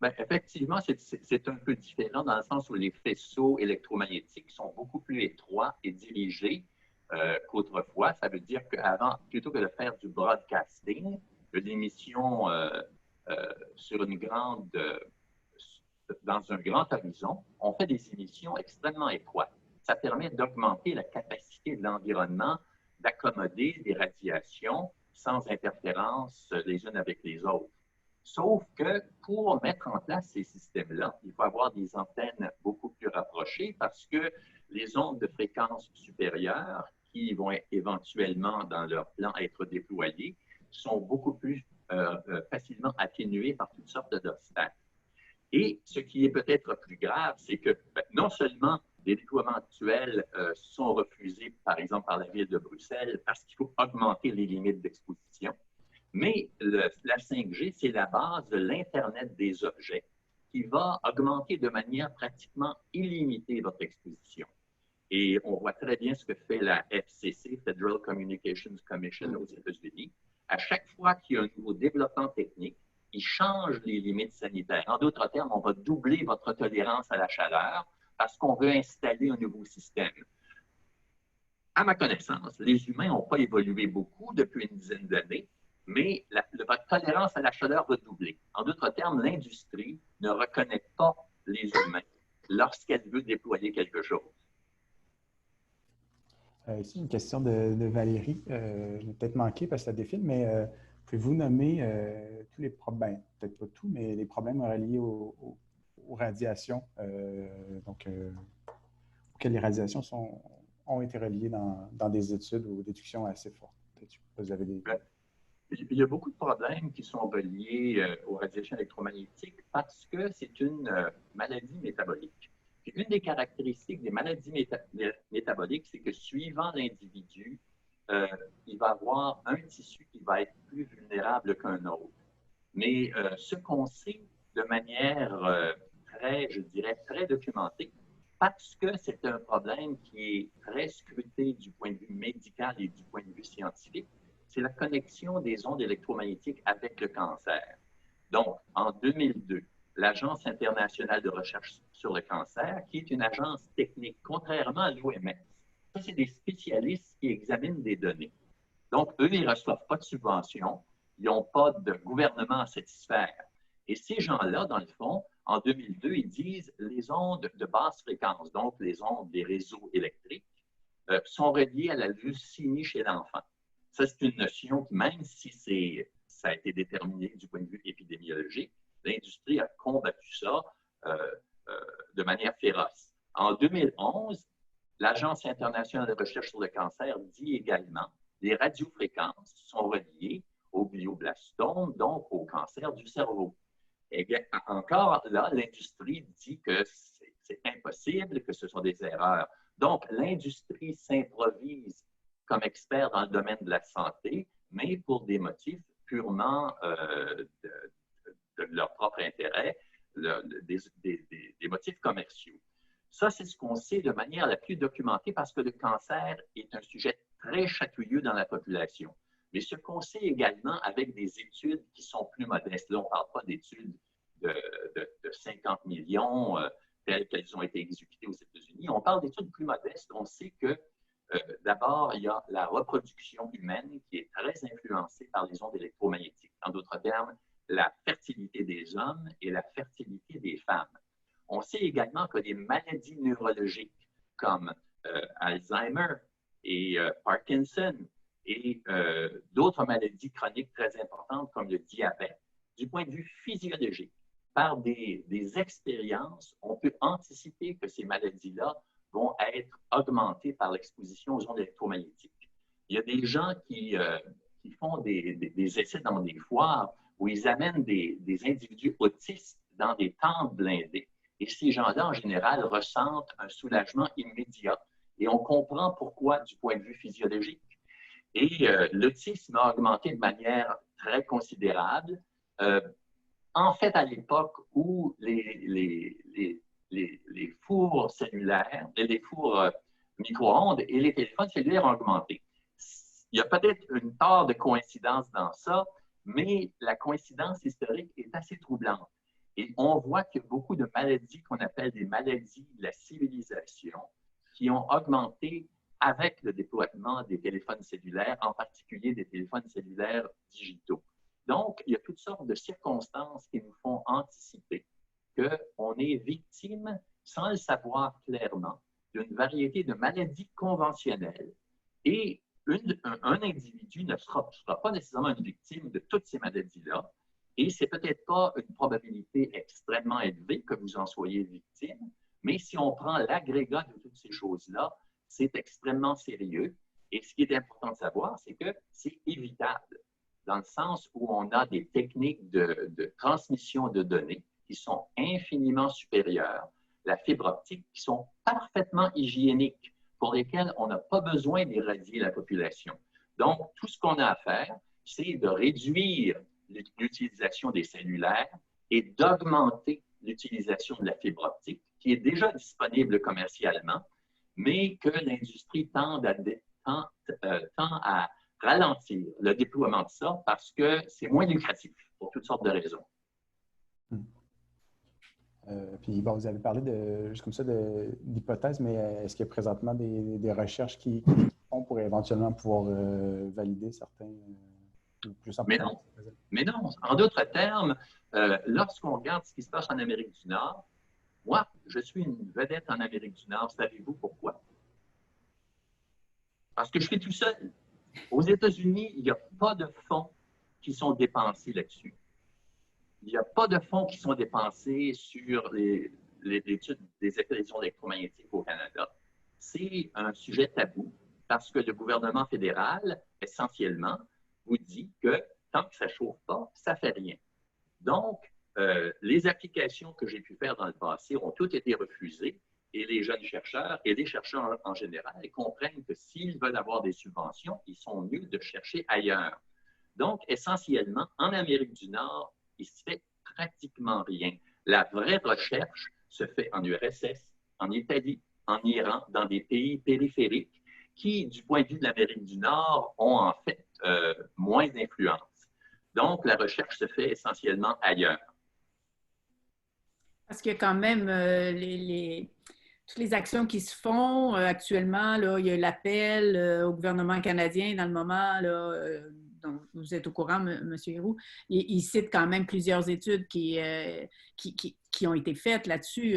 Bien, effectivement, c'est un peu différent dans le sens où les faisceaux électromagnétiques sont beaucoup plus étroits et dirigés qu'autrefois. Ça veut dire qu'avant, plutôt que de faire du broadcasting, de l'émission dans un grand horizon, on fait des émissions extrêmement étroites. Ça permet d'augmenter la capacité de l'environnement d'accommoder des radiations sans interférence les unes avec les autres. Sauf que pour mettre en place ces systèmes-là, il faut avoir des antennes beaucoup plus rapprochées parce que les ondes de fréquence supérieure qui vont éventuellement, dans leur plan, être déployés, sont beaucoup plus facilement atténués par toutes sortes d'obstacles. Et ce qui est peut-être plus grave, c'est que non seulement les déploiements actuels sont refusés, par exemple, par la ville de Bruxelles, parce qu'il faut augmenter les limites d'exposition, mais la 5G, c'est la base de l'Internet des objets qui va augmenter de manière pratiquement illimitée votre exposition. Et on voit très bien ce que fait la FCC, Federal Communications Commission aux États-Unis. À chaque fois qu'il y a un nouveau développement technique, il change les limites sanitaires. En d'autres termes, on va doubler votre tolérance à la chaleur parce qu'on veut installer un nouveau système. À ma connaissance, les humains n'ont pas évolué beaucoup depuis une dizaine d'années, mais votre tolérance à la chaleur va doubler. En d'autres termes, l'industrie ne reconnaît pas les humains lorsqu'elle veut déployer quelque chose. Ici, une question de Valérie. Je l'ai peut-être manqué parce que ça défile, mais pouvez-vous nommer tous les problèmes, peut-être pas tous, mais les problèmes reliés aux radiations, auxquelles les radiations ont été reliées dans des études ou déductions assez fortes? Vous avez des... Il y a beaucoup de problèmes qui sont reliés aux radiations électromagnétiques parce que c'est une maladie métabolique. Puis une des caractéristiques des maladies métaboliques, c'est que suivant l'individu, il va avoir un tissu qui va être plus vulnérable qu'un autre. Mais ce qu'on sait de manière je dirais, très documentée, parce que c'est un problème qui est très scruté du point de vue médical et du point de vue scientifique, c'est la connexion des ondes électromagnétiques avec le cancer. Donc, en 2002, l'Agence internationale de recherche sur le cancer, qui est une agence technique, contrairement à l'OMS, ça, c'est des spécialistes qui examinent des données. Donc, eux, ils ne reçoivent pas de subventions, ils n'ont pas de gouvernement à satisfaire. Et ces gens-là, dans le fond, en 2002, ils disent les ondes de basse fréquence, donc les ondes des réseaux électriques, sont reliées à la leucémie chez l'enfant. Ça, c'est une notion qui, même si ça a été déterminé du point de vue épidémiologique, l'industrie a combattu ça de manière féroce. En 2011, l'Agence internationale de recherche sur le cancer dit également que les radiofréquences sont reliées au glioblastome, donc au cancer du cerveau. Et bien, encore là, l'industrie dit que c'est impossible, que ce sont des erreurs. Donc, l'industrie s'improvise comme expert dans le domaine de la santé, mais pour des motifs purement de leur propre intérêt, des motifs commerciaux. Ça, c'est ce qu'on sait de manière la plus documentée parce que le cancer est un sujet très chatouilleux dans la population. Mais ce qu'on sait également avec des études qui sont plus modestes, là, on ne parle pas d'études de 50 millions telles qu'elles ont été exécutées aux États-Unis, on parle d'études plus modestes. On sait que d'abord, il y a la reproduction humaine qui est très influencée par les ondes électromagnétiques. En d'autres termes, la fertilité des hommes et la fertilité des femmes. On sait également que des maladies neurologiques comme Alzheimer et Parkinson et d'autres maladies chroniques très importantes comme le diabète, du point de vue physiologique, par des expériences, on peut anticiper que ces maladies-là vont être augmentées par l'exposition aux ondes électromagnétiques. Il y a des gens qui font des essais dans des foires où ils amènent des individus autistes dans des tentes blindées. Et ces gens-là, en général, ressentent un soulagement immédiat. Et on comprend pourquoi du point de vue physiologique. Et l'autisme a augmenté de manière très considérable. En fait, à l'époque où les fours cellulaires, les fours micro-ondes et les téléphones cellulaires ont augmenté. Il y a peut-être une part de coïncidence dans ça, mais la coïncidence historique est assez troublante. Et on voit qu'il y a beaucoup de maladies qu'on appelle des maladies de la civilisation qui ont augmenté avec le déploiement des téléphones cellulaires, en particulier des téléphones cellulaires digitaux. Donc, il y a toutes sortes de circonstances qui nous font anticiper qu'on est victime, sans le savoir clairement, d'une variété de maladies conventionnelles. Et un individu ne sera pas nécessairement une victime de toutes ces maladies-là. Et ce n'est peut-être pas une probabilité extrêmement élevée que vous en soyez victime, mais si on prend l'agrégat de toutes ces choses-là, c'est extrêmement sérieux. Et ce qui est important de savoir, c'est que c'est évitable, dans le sens où on a des techniques de transmission de données qui sont infiniment supérieures, la fibre optique, qui sont parfaitement hygiéniques, pour lesquelles on n'a pas besoin d'irradier la population. Donc, tout ce qu'on a à faire, c'est de réduire l'utilisation des cellulaires et d'augmenter l'utilisation de la fibre optique, qui est déjà disponible commercialement, mais que l'industrie tend à ralentir le déploiement de ça parce que c'est moins lucratif pour toutes sortes de raisons. Puis, bon, vous avez parlé juste comme ça d'hypothèses, mais est-ce qu'il y a présentement des recherches qui font pour éventuellement pouvoir valider certains plus en Mais non. En d'autres termes, lorsqu'on regarde ce qui se passe en Amérique du Nord, moi, je suis une vedette en Amérique du Nord. Savez-vous pourquoi? Parce que je suis tout seul. Aux États-Unis, il n'y a pas de fonds qui sont dépensés là-dessus. Il n'y a pas de fonds qui sont dépensés sur l'étude des émissions électromagnétiques au Canada. C'est un sujet tabou parce que le gouvernement fédéral, essentiellement, vous dit que tant que ça ne chauffe pas, ça ne fait rien. Donc, les applications que j'ai pu faire dans le passé ont toutes été refusées et les jeunes chercheurs et les chercheurs en général comprennent que s'ils veulent avoir des subventions, ils sont mieux de chercher ailleurs. Donc, essentiellement, en Amérique du Nord, il ne se fait pratiquement rien. La vraie recherche se fait en URSS, en Italie, en Iran, dans des pays périphériques qui, du point de vue de l'Amérique du Nord, ont en fait moins d'influence. Donc, la recherche se fait essentiellement ailleurs. Parce qu'il y a quand même toutes les actions qui se font actuellement. Là, il y a l'appel au gouvernement canadien dans le moment, là, dont vous êtes au courant, M. Héroux. Il cite quand même plusieurs études qui ont été faites là-dessus.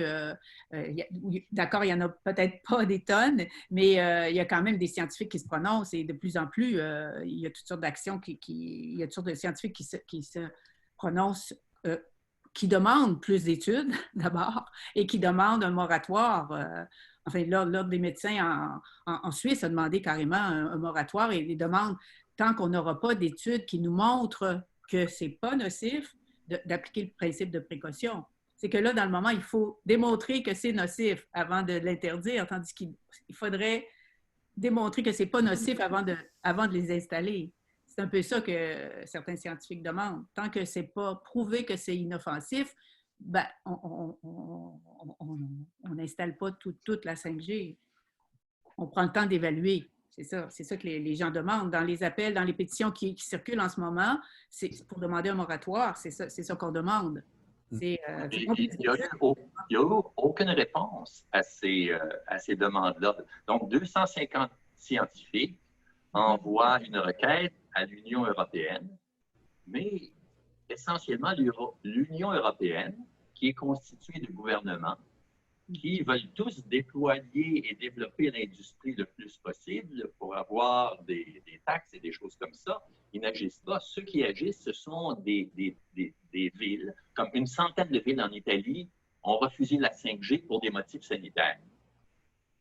D'accord, il n'y en a peut-être pas des tonnes, mais il y a quand même des scientifiques qui se prononcent et de plus en plus, il y a toutes sortes d'actions, il y a toutes sortes de scientifiques qui se prononcent, qui demandent plus d'études d'abord et qui demandent un moratoire. Enfin, l'Ordre des médecins en Suisse a demandé carrément un moratoire et ils demandent, tant qu'on n'aura pas d'études qui nous montrent que ce n'est pas nocif, d'appliquer le principe de précaution. C'est que là, dans le moment, il faut démontrer que c'est nocif avant de l'interdire, tandis qu'il faudrait démontrer que ce n'est pas nocif avant de les installer. C'est un peu ça que certains scientifiques demandent. Tant que ce n'est pas prouvé que c'est inoffensif, ben, on n'installe pas toute la 5G. On prend le temps d'évaluer. C'est ça que les gens demandent. Dans les appels, dans les pétitions qui circulent en ce moment, c'est pour demander un moratoire. C'est ça qu'on demande. Il n'y a eu aucune réponse à ces demandes-là. Donc, 250 scientifiques envoient une requête à l'Union européenne, mais essentiellement l'Union européenne, qui est constituée de gouvernements qui veulent tous déployer et développer l'industrie le plus possible pour avoir des taxes et des choses comme ça, ils n'agissent pas. Ceux qui agissent, ce sont des villes, comme une centaine de villes en Italie ont refusé la 5G pour des motifs sanitaires.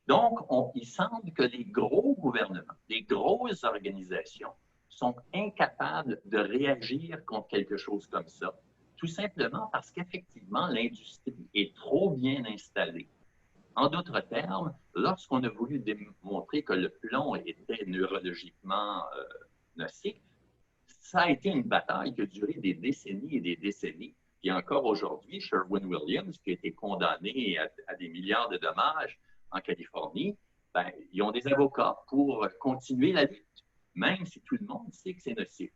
Donc, il semble que les gros gouvernements, les grosses organisations sont incapables de réagir contre quelque chose comme ça, tout simplement parce qu'effectivement, l'industrie est trop bien installée. En d'autres termes, lorsqu'on a voulu démontrer que le plomb était neurologiquement nocif, ça a été une bataille qui a duré des décennies et des décennies. Et encore aujourd'hui, Sherwin-Williams, qui a été condamné à des milliards de dommages en Californie, ben, ils ont des avocats pour continuer la lutte, même si tout le monde sait que c'est nocif.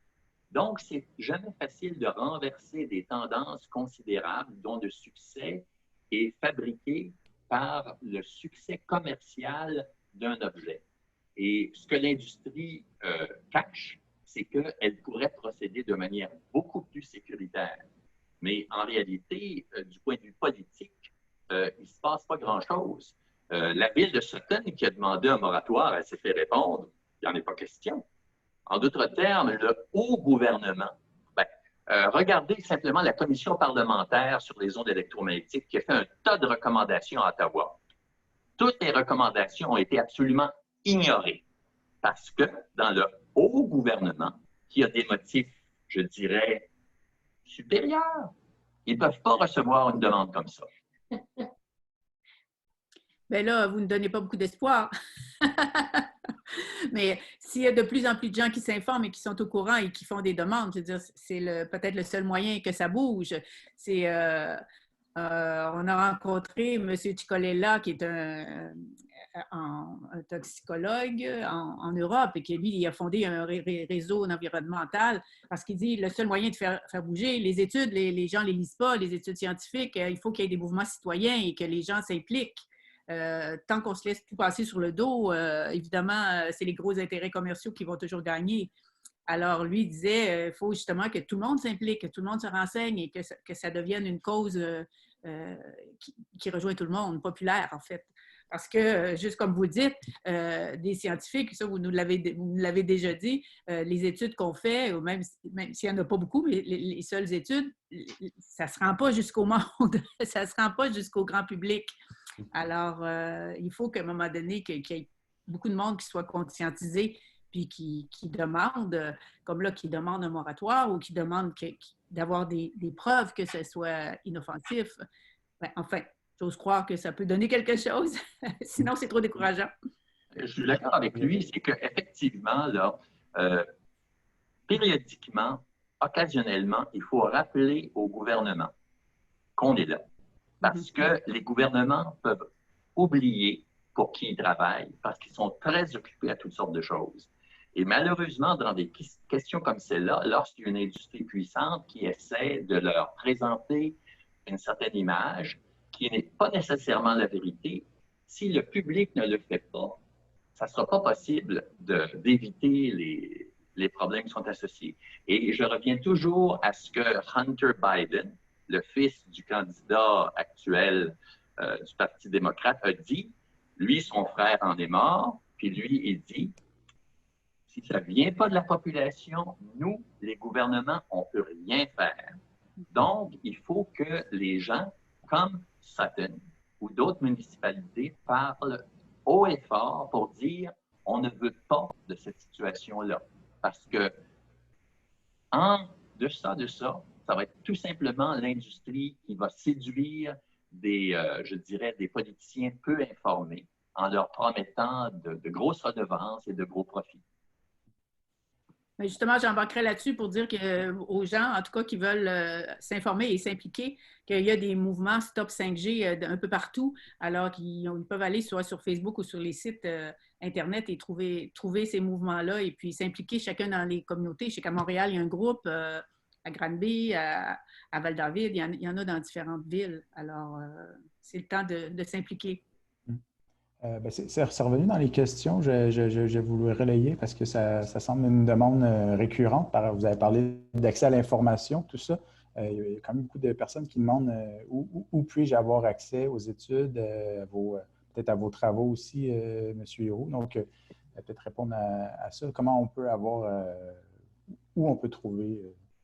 Donc, c'est jamais facile de renverser des tendances considérables dont le succès est fabriqué par le succès commercial d'un objet. Et ce que l'industrie cache, c'est qu'elle pourrait procéder de manière beaucoup plus sécuritaire. Mais en réalité, du point de vue politique, il ne se passe pas grand-chose. La ville de Sutton qui a demandé un moratoire, elle s'est fait répondre, il n'y en est pas question. En d'autres termes, le haut gouvernement, regardez simplement la commission parlementaire sur les ondes électromagnétiques qui a fait un tas de recommandations à Ottawa. Toutes les recommandations ont été absolument ignorées. Parce que dans le haut gouvernement, qui a des motifs, je dirais, supérieurs, ils ne peuvent pas recevoir une demande comme ça. Bien là, vous ne donnez pas beaucoup d'espoir. Mais s'il y a de plus en plus de gens qui s'informent et qui sont au courant et qui font des demandes, je veux dire, c'est peut-être le seul moyen que ça bouge. On a rencontré M. Cicolella, qui est un toxicologue en Europe et qui, lui, il a fondé un réseau environnemental parce qu'il dit le seul moyen de faire bouger les études, les gens ne les lisent pas, les études scientifiques, il faut qu'il y ait des mouvements citoyens et que les gens s'impliquent. Tant qu'on se laisse tout passer sur le dos, évidemment, c'est les gros intérêts commerciaux qui vont toujours gagner. Alors, lui disait, il faut justement que tout le monde s'implique, que tout le monde se renseigne et que ça devienne une cause qui rejoint tout le monde, populaire, en fait. Parce que, juste comme vous dites, des scientifiques, ça, vous nous l'avez déjà dit, les études qu'on fait, ou même s'il n'y en a pas beaucoup, mais les seules études, ça ne se rend pas jusqu'au monde, ça ne se rend pas jusqu'au grand public. Alors, il faut qu'à un moment donné, qu'il y ait beaucoup de monde qui soit conscientisé puis qui demande, comme là, qui demande un moratoire ou qui demande d'avoir des preuves que ce soit inoffensif. Ben, enfin, j'ose croire que ça peut donner quelque chose. Sinon, c'est trop décourageant. Je suis d'accord avec lui, c'est qu'effectivement, là, périodiquement, occasionnellement, il faut rappeler au gouvernement qu'on est là. Parce que les gouvernements peuvent oublier pour qui ils travaillent, parce qu'ils sont très occupés à toutes sortes de choses. Et malheureusement, dans des questions comme celle-là, lorsqu'il y a une industrie puissante qui essaie de leur présenter une certaine image qui n'est pas nécessairement la vérité, si le public ne le fait pas, ça ne sera pas possible d'éviter les problèmes qui sont associés. Et je reviens toujours à ce que Hunter Biden, le fils du candidat actuel du Parti démocrate, a dit. Lui, son frère en est mort, puis lui, il dit, si ça ne vient pas de la population, nous, les gouvernements, on ne peut rien faire. Donc, il faut que les gens, comme Sutton ou d'autres municipalités, parlent haut et fort pour dire on ne veut pas de cette situation-là. Parce que en deçà de ça, ça va être tout simplement l'industrie qui va séduire je dirais, des politiciens peu informés en leur promettant de grosses redevances et de gros profits. Mais justement, j'embarquerai là-dessus pour dire aux gens, en tout cas, qui veulent s'informer et s'impliquer, qu'il y a des mouvements Stop 5G un peu partout. Alors qu'ils peuvent aller soit sur Facebook ou sur les sites Internet et trouver ces mouvements-là et puis s'impliquer chacun dans les communautés. Je sais qu'à Montréal, il y a un groupe, à Granby, à Val-David, il y en a dans différentes villes. Alors, c'est le temps de s'impliquer. C'est revenu dans les questions. Je voulais relayer parce que ça semble une demande récurrente. Vous avez parlé d'accès à l'information, tout ça. Il y a quand même beaucoup de personnes qui demandent où puis-je avoir accès aux études, peut-être à vos travaux aussi, M. Héroux. Donc, peut-être répondre à ça. Comment on peut où on peut trouver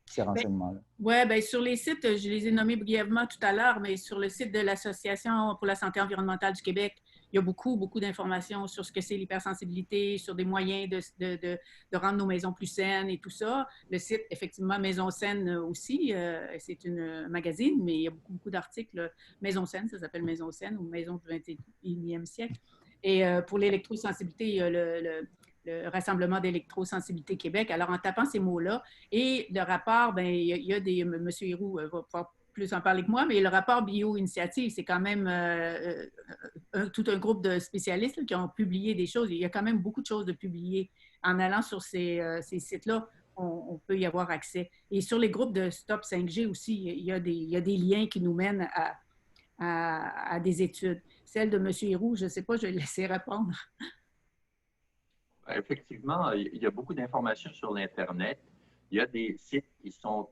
ces renseignements-là? Oui, bien, sur les sites, je les ai nommés brièvement tout à l'heure, mais sur le site de l'Association pour la santé environnementale du Québec, il y a beaucoup d'informations sur ce que c'est l'hypersensibilité, sur des moyens de rendre nos maisons plus saines et tout ça. Le site, effectivement, Maison Saine aussi, c'est un magazine, mais il y a beaucoup d'articles. Maison Saine, ça s'appelle Maison Saine ou Maison du 21e siècle. Et pour l'électrosensibilité, il y a le Rassemblement d'électrosensibilité Québec. Alors, en tapant ces mots-là, et le rapport, bien, il y a des... M. Héroux va pouvoir plus en parler que moi, mais le rapport Bio-Initiative, c'est quand même tout un groupe de spécialistes là, qui ont publié des choses. Il y a quand même beaucoup de choses de publier. En allant sur ces sites-là, on peut y avoir accès. Et sur les groupes de Stop 5G aussi, il y a des liens qui nous mènent à des études. Celle de M. Héroux, je ne sais pas, je vais le laisser répondre. Effectivement, il y a beaucoup d'informations sur l'Internet. Il y a des sites qui sont,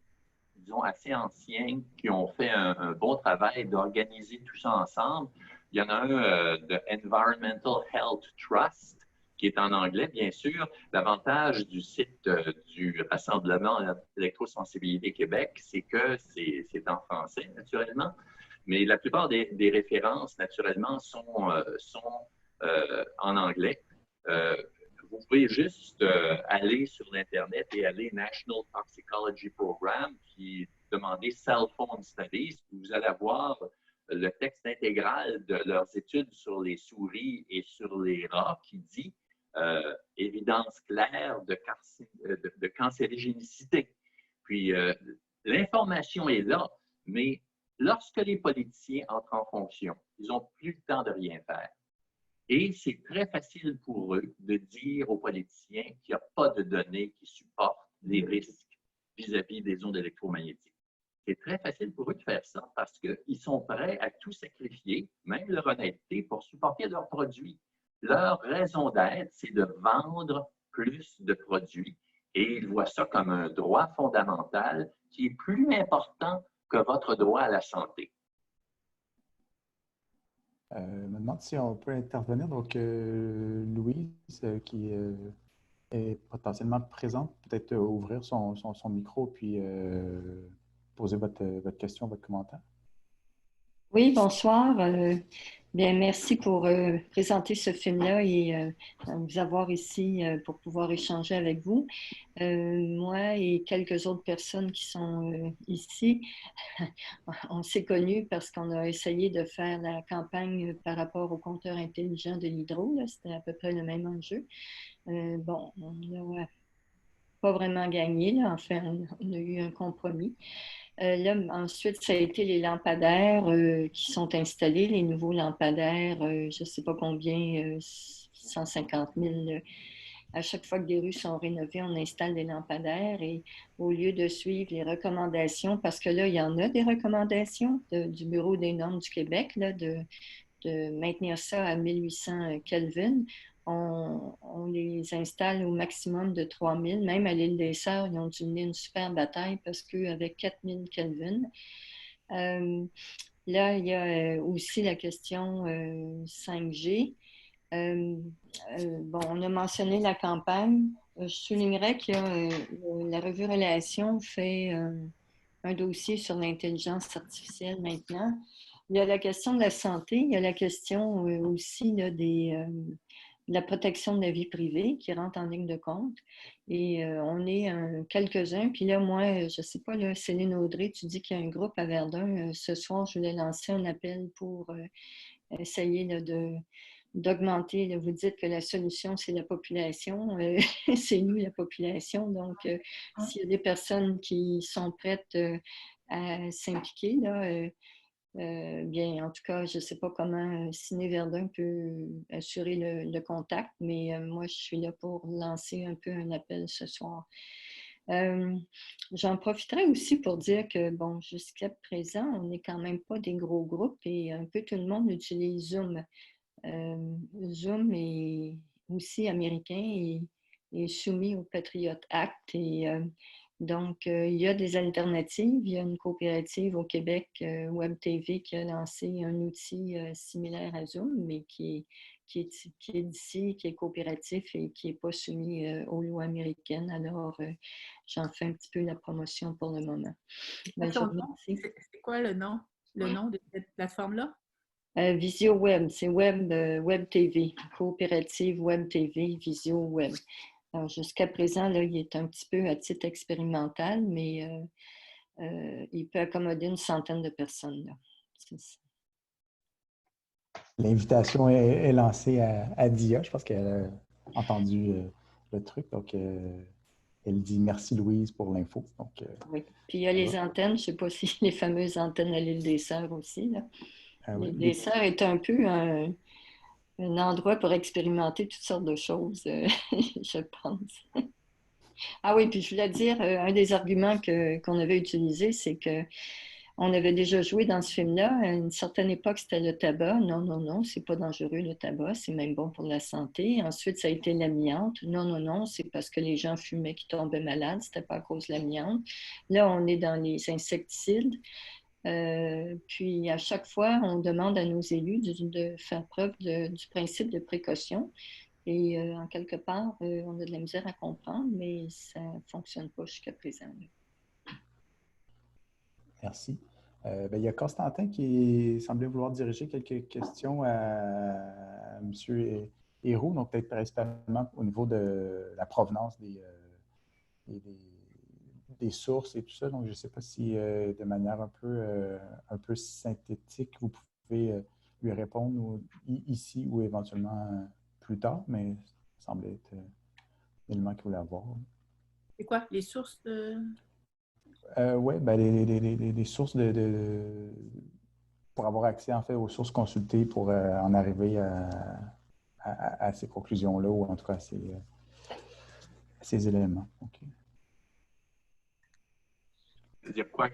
disons, assez anciens, qui ont fait un bon travail d'organiser tout ça ensemble. Il y en a un de Environmental Health Trust, qui est en anglais, bien sûr. L'avantage du site du Rassemblement d'électrosensibilité Québec, c'est que c'est en français, naturellement. Mais la plupart des références, naturellement, sont en anglais. vous pouvez juste aller sur l'Internet et aller National Toxicology Program, puis demander Cell Phone Studies, puis vous allez avoir le texte intégral de leurs études sur les souris et sur les rats qui dit évidence claire de cancérigénicité. Puis l'information est là, mais lorsque les politiciens entrent en fonction, ils n'ont plus le temps de rien faire. Et c'est très facile pour eux de dire aux politiciens qu'il n'y a pas de données qui supportent les risques vis-à-vis des ondes électromagnétiques. C'est très facile pour eux de faire ça parce qu'ils sont prêts à tout sacrifier, même leur honnêteté, pour supporter leurs produits. Leur raison d'être, c'est de vendre plus de produits et ils voient ça comme un droit fondamental qui est plus important que votre droit à la santé. Je me demande si on peut intervenir. Donc, Louise, qui est potentiellement présente, peut-être ouvrir son micro puis poser votre question, votre commentaire. Oui, bonsoir. Bien, merci pour présenter ce film-là et vous avoir ici pour pouvoir échanger avec vous. Moi et quelques autres personnes qui sont ici, on s'est connus parce qu'on a essayé de faire la campagne par rapport au compteur intelligent de l'hydro. C'était à peu près le même enjeu. Bon, on n'a pas vraiment gagné. Là. Enfin, on a eu un compromis. Là, ensuite, ça a été les lampadaires qui sont installés, les nouveaux lampadaires, je ne sais pas combien, 150 000. À chaque fois que des rues sont rénovées, on installe des lampadaires et au lieu de suivre les recommandations, parce que là, il y en a des recommandations du Bureau des normes du Québec, là, de maintenir ça à 1800 Kelvin. On les installe au maximum de 3000. Même à l'île des Sœurs, ils ont dû mener une super bataille parce qu'avec 4000 Kelvin. Là, il y a aussi la question 5G. Bon, on a mentionné la campagne. Je soulignerais que la revue Relations fait un dossier sur l'intelligence artificielle maintenant. Il y a la question de la santé, il y a la question aussi là, de la protection de la vie privée qui rentre en ligne de compte. Et on est quelques-uns. Puis là, moi, je ne sais pas, là, Céline Audrey, tu dis qu'il y a un groupe à Verdun. Ce soir, je voulais lancer un appel pour essayer là, d'augmenter. Là, vous dites que la solution, c'est la population. C'est nous, la population. Donc, s'il y a des personnes qui sont prêtes à s'impliquer, là, bien, en tout cas, je ne sais pas comment Ciné Verdun peut assurer le contact, mais moi, je suis là pour lancer un peu un appel ce soir. J'en profiterai aussi pour dire que, bon, jusqu'à présent, on n'est quand même pas des gros groupes et un peu tout le monde utilise Zoom. Zoom est aussi américain et est soumis au Patriot Act et donc, il y a des alternatives. Il y a une coopérative au Québec, Web TV, qui a lancé un outil similaire à Zoom, mais qui est d'ici, qui est coopératif et qui n'est pas soumis aux lois américaines. Alors, j'en fais un petit peu la promotion pour le moment. C'est quoi le nom de cette plateforme-là? Visio Web, c'est Web TV, coopérative Web TV, Visio Web. Alors, jusqu'à présent, là, il est un petit peu à titre expérimental, mais il peut accommoder une centaine de personnes. Là. L'invitation est lancée à Dia. Je pense qu'elle a entendu le truc. Donc, elle dit merci Louise pour l'info. Oui. Puis il y a les antennes, je ne sais pas si les fameuses antennes à l'île des Sœurs aussi. Là. L'île des Sœurs est un peu un endroit pour expérimenter toutes sortes de choses, je pense. Ah oui, puis je voulais dire, un des arguments qu'on avait utilisé, c'est qu'on avait déjà joué dans ce film-là. À une certaine époque, c'était le tabac. Non, non, non, c'est pas dangereux le tabac, c'est même bon pour la santé. Ensuite, ça a été l'amiante. Non, non, non, c'est parce que les gens fumaient qui tombaient malades, c'était pas à cause de l'amiante. Là, on est dans les insecticides. Puis à chaque fois, on demande à nos élus de faire preuve du principe de précaution. Et en quelque part, on a de la misère à comprendre, mais ça ne fonctionne pas jusqu'à présent. Merci. Il y a Constantin qui semblait vouloir diriger quelques questions à M. Héroux, donc peut-être principalement au niveau de la provenance des sources et tout ça. Donc, je ne sais pas si de manière un peu synthétique, vous pouvez lui répondre ici ou éventuellement plus tard, mais ça semble être l'élément qu'il voulait avoir. C'est quoi, les sources de... Oui, ben les sources pour avoir accès en fait aux sources consultées pour en arriver à ces conclusions-là ou en tout cas à ces éléments. Okay. C'est-à-dire quoi,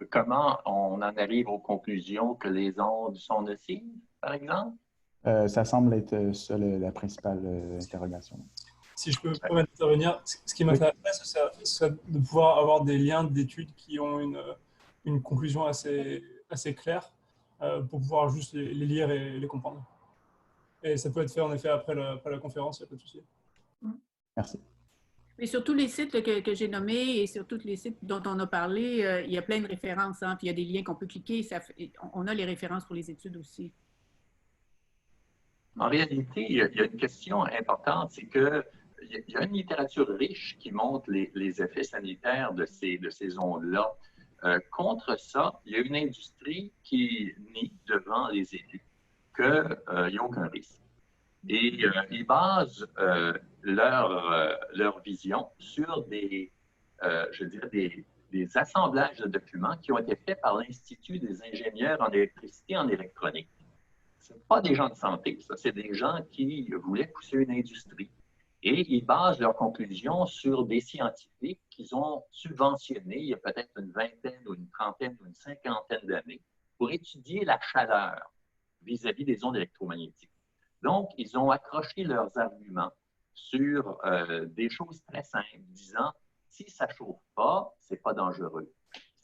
comment on en arrive aux conclusions que les ondes sont nocives, par exemple? Ça semble être ça la principale interrogation. Si je peux me permettre d'intervenir, ce qui m'intéresserait, c'est de pouvoir avoir des liens d'études qui ont une conclusion assez claire pour pouvoir juste les lire et les comprendre. Et ça peut être fait en effet après la conférence, il n'y a pas de souci. Merci. Mais sur tous les sites que j'ai nommés et sur tous les sites dont on a parlé, il y a plein de références, hein, puis il y a des liens qu'on peut cliquer. On a les références pour les études aussi. En réalité, il y a une question importante, c'est qu'il y a une littérature riche qui montre les effets sanitaires de ces ondes-là. Contre ça, il y a une industrie qui nie devant les élus qu'il n'y a aucun risque. Et ils basent leur vision sur je dirais des assemblages de documents qui ont été faits par l'Institut des ingénieurs en électricité et en électronique. Ce ne sont pas des gens de santé, ça, c'est des gens qui voulaient pousser une industrie. Et ils basent leurs conclusions sur des scientifiques qu'ils ont subventionnés il y a peut-être une vingtaine ou une trentaine ou une cinquantaine d'années pour étudier la chaleur vis-à-vis des ondes électromagnétiques. Donc, ils ont accroché leurs arguments sur des choses très simples, disant si ça ne chauffe pas, ce n'est pas dangereux.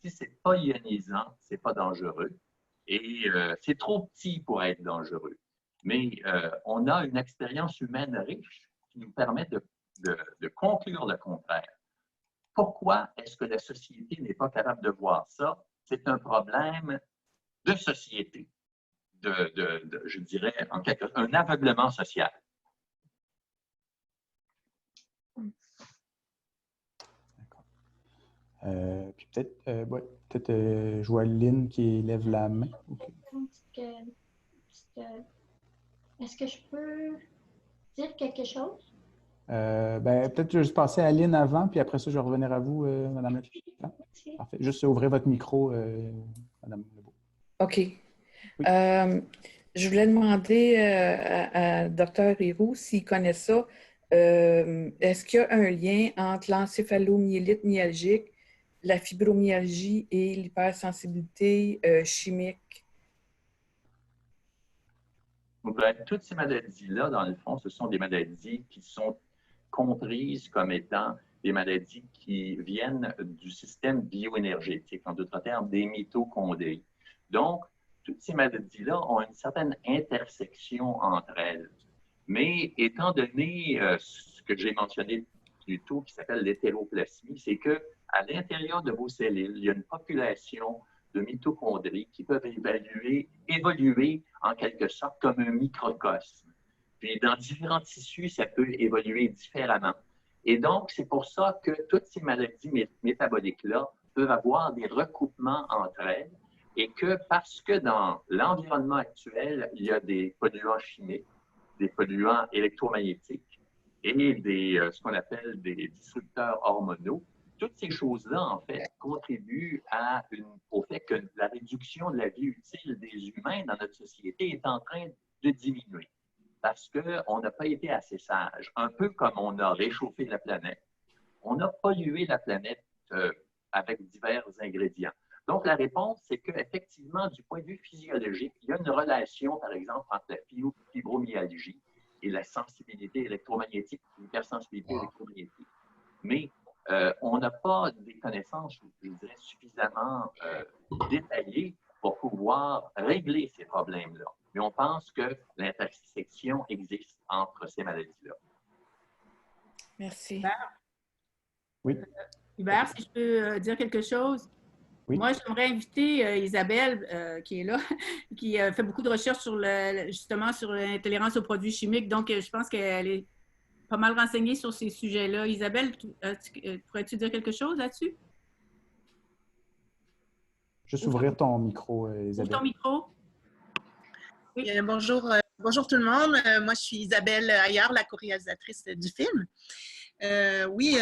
Si ce n'est pas ionisant, ce n'est pas dangereux. Et c'est trop petit pour être dangereux. Mais on a une expérience humaine riche qui nous permet de conclure le contraire. Pourquoi est-ce que la société n'est pas capable de voir ça? C'est un problème de société, je dirais, en quelque sorte, un aveuglement social. D'accord. Puis peut-être, je vois Lynn qui lève la main. Okay. Est-ce que je peux dire quelque chose? Peut-être juste passer à Lynn avant, puis après ça, je vais revenir à vous, Mme la Parfait. Juste ouvrez votre micro, Mme Lebeau. OK. Oui. Je voulais demander à Dr. Héroux s'il connaît ça. Est-ce qu'il y a un lien entre l'encéphalomyélite myalgique, la fibromyalgie et l'hypersensibilité chimique? Toutes ces maladies-là, dans le fond, ce sont des maladies qui sont comprises comme étant des maladies qui viennent du système bioénergétique, en d'autres termes, des mitochondries. Donc, toutes ces maladies-là ont une certaine intersection entre elles. Mais étant donné ce que j'ai mentionné plus tôt, qui s'appelle l'hétéroplasmie, c'est qu'à l'intérieur de vos cellules, il y a une population de mitochondries qui peuvent évoluer en quelque sorte comme un microcosme. Puis dans différents tissus, ça peut évoluer différemment. Et donc, c'est pour ça que toutes ces maladies métaboliques-là peuvent avoir des recoupements entre elles et que parce que dans l'environnement actuel, il y a des polluants chimiques, des polluants électromagnétiques et ce qu'on appelle des disrupteurs hormonaux, toutes ces choses-là, en fait, contribuent au fait que la réduction de la vie utile des humains dans notre société est en train de diminuer parce qu'on n'a pas été assez sage. Un peu comme on a réchauffé la planète, on a pollué la planète avec divers ingrédients. Donc, la réponse, c'est qu'effectivement, du point de vue physiologique, il y a une relation, par exemple, entre la fibromyalgie et la sensibilité électromagnétique, l'hypersensibilité électromagnétique. Mais on n'a pas des connaissances, je dirais, suffisamment détaillées pour pouvoir régler ces problèmes-là. Mais on pense que l'intersection existe entre ces maladies-là. Merci. Hubert? Oui. Hubert, si je peux dire quelque chose? Oui. Moi, j'aimerais inviter Isabelle, qui est là, qui fait beaucoup de recherches sur justement sur l'intolérance aux produits chimiques. Donc, je pense qu'elle est pas mal renseignée sur ces sujets-là. Isabelle, pourrais-tu dire quelque chose là-dessus? Juste ouvrir ton micro, Ouvre Isabelle. ton micro. Oui, bonjour, bonjour tout le monde. Moi, je suis Isabelle Ayard, la co-réalisatrice du film. Oui,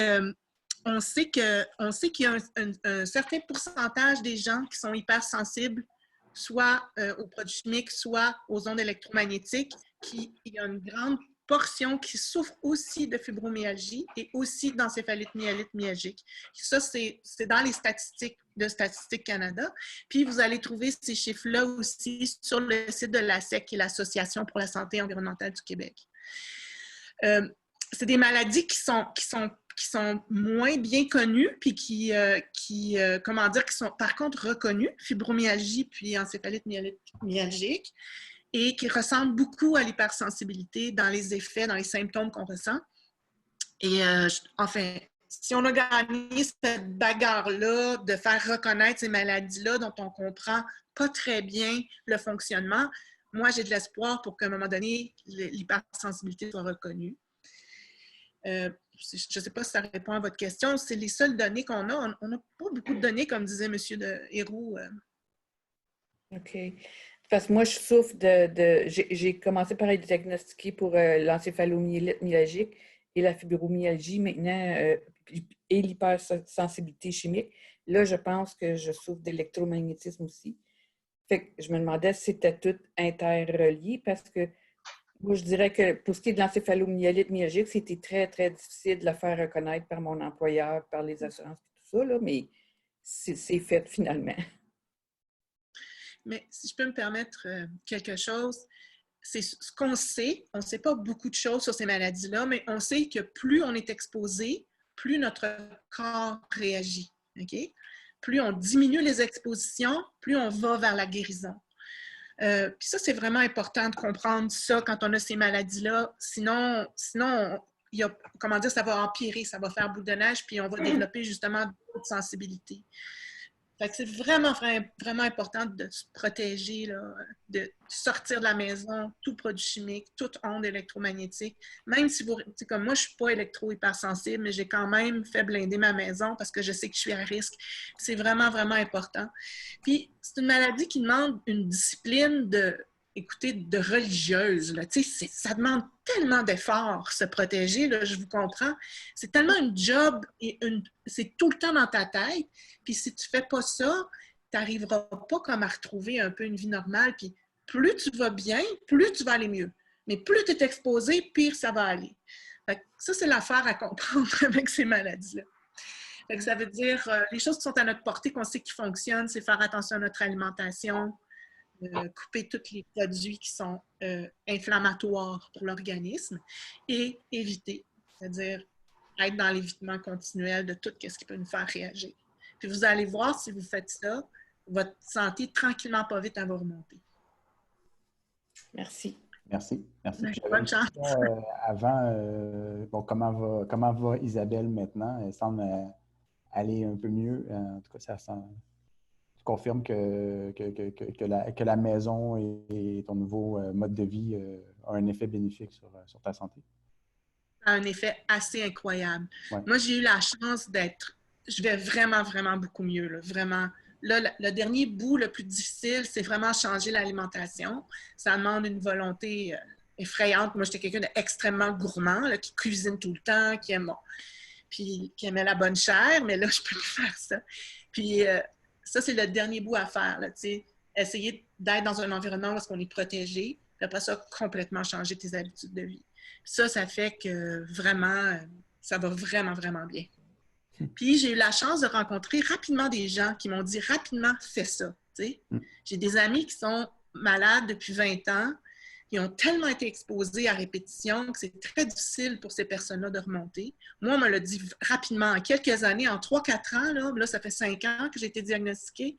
on sait qu'il y a un certain pourcentage des gens qui sont hypersensibles, soit aux produits chimiques, soit aux ondes électromagnétiques, il y a une grande portion qui souffre aussi de fibromyalgie et aussi d'encéphalite myélite myalgique. Ça, c'est dans les statistiques de Statistique Canada. Puis, vous allez trouver ces chiffres-là aussi sur le site de l'ASEQ, qui est l'Association pour la santé environnementale du Québec. C'est des maladies qui sont moins bien connues, puis qui sont par contre reconnues, fibromyalgie puis encéphalite myélite myalgique, et qui ressemblent beaucoup à l'hypersensibilité dans les effets, dans les symptômes qu'on ressent. Et enfin, si on a gagné cette bagarre-là de faire reconnaître ces maladies-là dont on comprend pas très bien le fonctionnement, moi, j'ai de l'espoir pour qu'à un moment donné, l'hypersensibilité soit reconnue. Je ne sais pas si ça répond à votre question. C'est les seules données qu'on a. On n'a pas beaucoup de données, comme disait M. Héroux. OK. Parce que moi, je souffre j'ai commencé par être diagnostiquée pour l'encéphalomyélite myalgique et la fibromyalgie maintenant et l'hypersensibilité chimique. Là, je pense que je souffre d'électromagnétisme aussi. Fait que je me demandais si c'était tout interrelié parce que moi, je dirais que pour ce qui est de l'encéphalomyélite myalgique, c'était très, très difficile de le faire reconnaître par mon employeur, par les assurances et tout ça, là, mais c'est fait finalement. Mais si je peux me permettre quelque chose, c'est ce qu'on sait. On ne sait pas beaucoup de choses sur ces maladies-là, mais on sait que plus on est exposé, plus notre corps réagit. Okay? Plus on diminue les expositions, plus on va vers la guérison. Puis ça, c'est vraiment important de comprendre ça quand on a ces maladies-là. Sinon il y a, comment dire, ça va empirer, ça va faire boule de neige, puis on va développer justement d'autres sensibilités. Fait que c'est vraiment, vraiment important de se protéger, là, de sortir de la maison, tout produit chimique, toute onde électromagnétique. Même si vous, comme moi, je ne suis pas électro-hypersensible, mais j'ai quand même fait blinder ma maison parce que je sais que je suis à risque. C'est vraiment, vraiment important. Puis, c'est une maladie qui demande une discipline de religieuse. Là. Ça demande tellement d'efforts, se protéger, là, je vous comprends. C'est tellement une job et c'est tout le temps dans ta tête. Puis si tu ne fais pas ça, tu n'arriveras pas comme à retrouver un peu une vie normale. Puis plus tu vas bien, plus tu vas aller mieux. Mais plus tu es exposé, pire ça va aller. Fait que ça, c'est l'affaire à comprendre avec ces maladies-là. Fait que ça veut dire, les choses qui sont à notre portée, qu'on sait qui fonctionnent, c'est faire attention à notre alimentation, couper tous les produits qui sont inflammatoires pour l'organisme et éviter, c'est-à-dire être dans l'évitement continuel de tout ce qui peut nous faire réagir. Puis vous allez voir, si vous faites ça, votre santé, tranquillement, pas vite, elle va remonter. Merci. Merci. Bonne chance. Avant, bon, comment va Isabelle maintenant? Elle semble aller un peu mieux. En tout cas, ça confirme que la maison et ton nouveau mode de vie a un effet bénéfique sur ta santé? Ça a un effet assez incroyable. Ouais. Moi, j'ai eu la chance je vais vraiment, vraiment beaucoup mieux. Là, vraiment. Là, le dernier bout le plus difficile, c'est vraiment changer l'alimentation. Ça demande une volonté effrayante. Moi, j'étais quelqu'un d'extrêmement gourmand, là, qui cuisine tout le temps, qui aimait la bonne chair, mais là, je peux plus faire ça. Puis ça, c'est le dernier bout à faire. Là, essayer d'être dans un environnement où on est protégé, puis après ça, complètement changer tes habitudes de vie. Ça fait que vraiment, ça va vraiment, vraiment bien. Puis j'ai eu la chance de rencontrer rapidement des gens qui m'ont dit rapidement, fais ça. J'ai des amis qui sont malades depuis 20 ans, qui ont tellement été exposés à répétition que c'est très difficile pour ces personnes-là de remonter. Moi, on me l'a dit rapidement, en quelques années, en 3-4 ans, là, ça fait 5 ans que j'ai été diagnostiquée.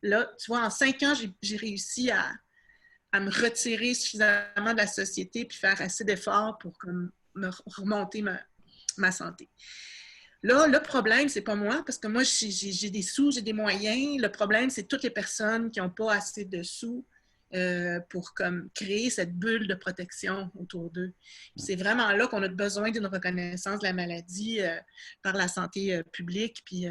Là, tu vois, en 5 ans, j'ai réussi à me retirer suffisamment de la société puis faire assez d'efforts pour me remonter ma santé. Là, le problème, c'est pas moi, parce que moi, j'ai des sous, j'ai des moyens. Le problème, c'est toutes les personnes qui n'ont pas assez de sous pour comme, créer cette bulle de protection autour d'eux. C'est vraiment là qu'on a besoin d'une reconnaissance de la maladie par la santé publique puis,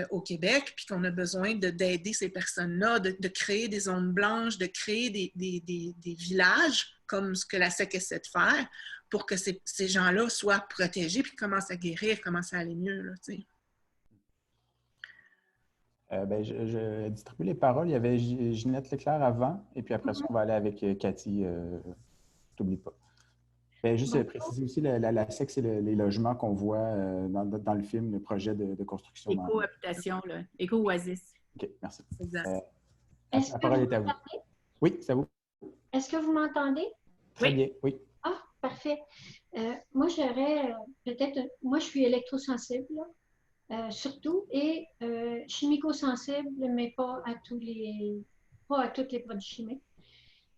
au Québec, puis qu'on a besoin d'aider ces personnes-là, de créer des zones blanches, de créer des villages, comme ce que la SEC essaie de faire, pour que ces gens-là soient protégés puis commencent à guérir, commencent à aller mieux. Là, je distribue les paroles. Il y avait Ginette Leclerc avant, et puis après ça, on va aller avec Cathy. T'oublies pas. Juste préciser aussi, la SEC, c'est les logements qu'on voit dans le film, le projet de construction. Éco-habitation, éco-oasis. OK, merci. Exact. La parole est à vous. Oui, c'est à vous. Est-ce que vous m'entendez? Très bien, oui. Ah, parfait. Moi, j'aurais peut-être... Moi, je suis électrosensible, surtout, et chimico-sensible, mais pas à tous les produits chimiques.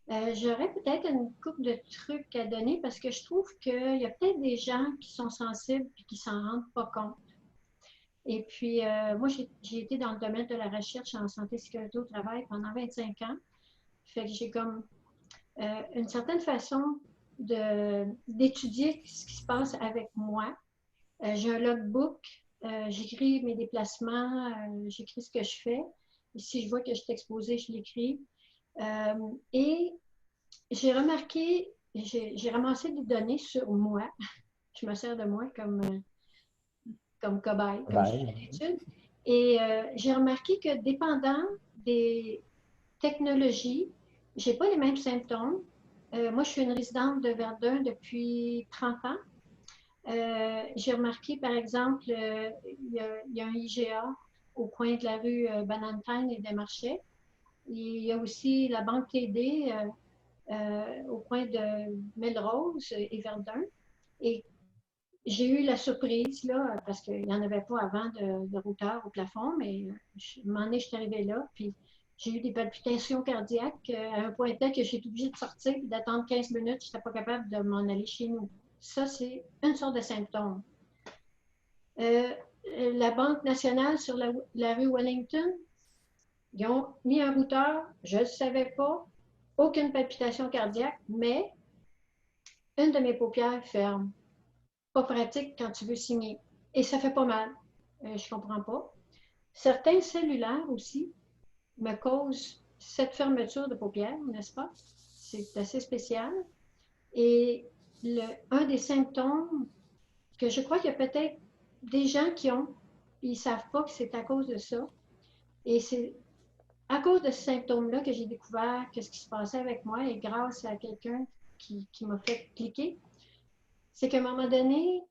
J'aurais peut-être une couple de trucs à donner parce que je trouve qu'il y a peut-être des gens qui sont sensibles et qui ne s'en rendent pas compte. Et puis, moi, j'ai été dans le domaine de la recherche en santé et sécurité au travail pendant 25 ans. Fait que j'ai comme une certaine façon d'étudier ce qui se passe avec moi. J'ai un logbook, j'écris mes déplacements, j'écris ce que je fais. Et si je vois que je suis exposée, je l'écris. Et j'ai remarqué, j'ai ramassé des données sur moi. Je me sers de moi comme cobaye, comme je fais d'habitude. Et j'ai remarqué que dépendant des technologies, je n'ai pas les mêmes symptômes. Moi, je suis une résidente de Verdun depuis 30 ans. J'ai remarqué, par exemple, il y a un IGA au coin de la rue Banantine et des Marchais. Il y a aussi la Banque TD au coin de Melrose et Verdun. Et j'ai eu la surprise, là, parce qu'il n'y en avait pas avant de routeur au plafond, mais un moment donné, je suis arrivée là, puis j'ai eu des palpitations cardiaques à un point tel que j'ai été obligée de sortir et d'attendre 15 minutes. Je n'étais pas capable de m'en aller chez nous. Ça, c'est une sorte de symptôme. La Banque nationale sur la rue Wellington, ils ont mis un routeur, je ne le savais pas, aucune palpitation cardiaque, mais une de mes paupières ferme. Pas pratique quand tu veux signer. Et ça fait pas mal. Je ne comprends pas. Certains cellulaires aussi me causent cette fermeture de paupières, n'est-ce pas? C'est assez spécial. Et un des symptômes que je crois qu'il y a peut-être des gens qui ont, ils ne savent pas que c'est à cause de ça. Et c'est à cause de ce symptôme-là que j'ai découvert ce qui se passait avec moi et grâce à quelqu'un qui m'a fait cliquer, c'est qu'à un moment donné,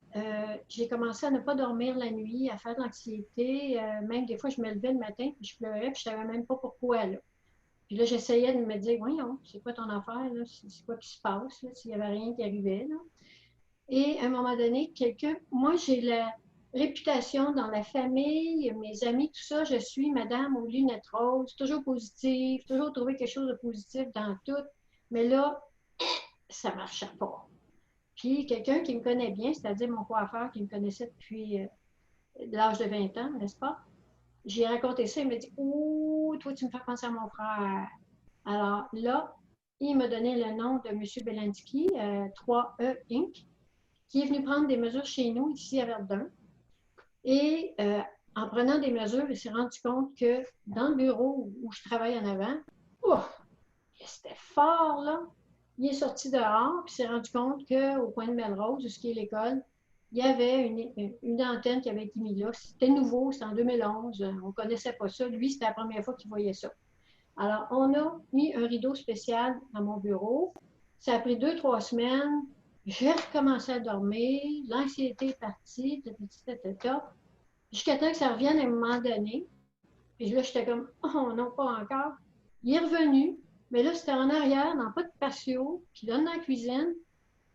j'ai commencé à ne pas dormir la nuit, à faire de l'anxiété. Même des fois, je me levais le matin, puis je pleurais, puis je ne savais même pas pourquoi. Là. Puis là, j'essayais de me dire, voyons, c'est quoi ton affaire? C'est quoi qui se passe? S'il n'y avait rien qui arrivait. Là. Et à un moment donné, moi, j'ai la réputation dans la famille, mes amis, tout ça, je suis madame aux lunettes roses, toujours positive, toujours trouver quelque chose de positif dans tout. Mais là, ça ne marchait pas. Puis quelqu'un qui me connaît bien, c'est-à-dire mon coiffeur qui me connaissait depuis l'âge de 20 ans, n'est-ce pas? J'ai raconté ça, il m'a dit « Oh, toi, tu me fais penser à mon frère. » Alors là, il m'a donné le nom de M. Belansky, 3E Inc., qui est venu prendre des mesures chez nous, ici à Verdun. Et en prenant des mesures, il s'est rendu compte que dans le bureau où je travaille en avant, c'était fort, là. Il est sorti dehors, puis s'est rendu compte qu'au coin de Melrose, ce qui est l'école, il y avait une antenne qui avait été mise là. C'était nouveau, c'était en 2011. On ne connaissait pas ça. Lui, c'était la première fois qu'il voyait ça. Alors, on a mis un rideau spécial dans mon bureau. Ça a pris 2-3 semaines. J'ai recommencé à dormir. L'anxiété est partie. Jusqu'à temps que ça revienne à un moment donné. Puis là, j'étais comme, oh non, pas encore. Il est revenu. Mais là, c'était en arrière, dans pas de patio, qui donne dans la cuisine.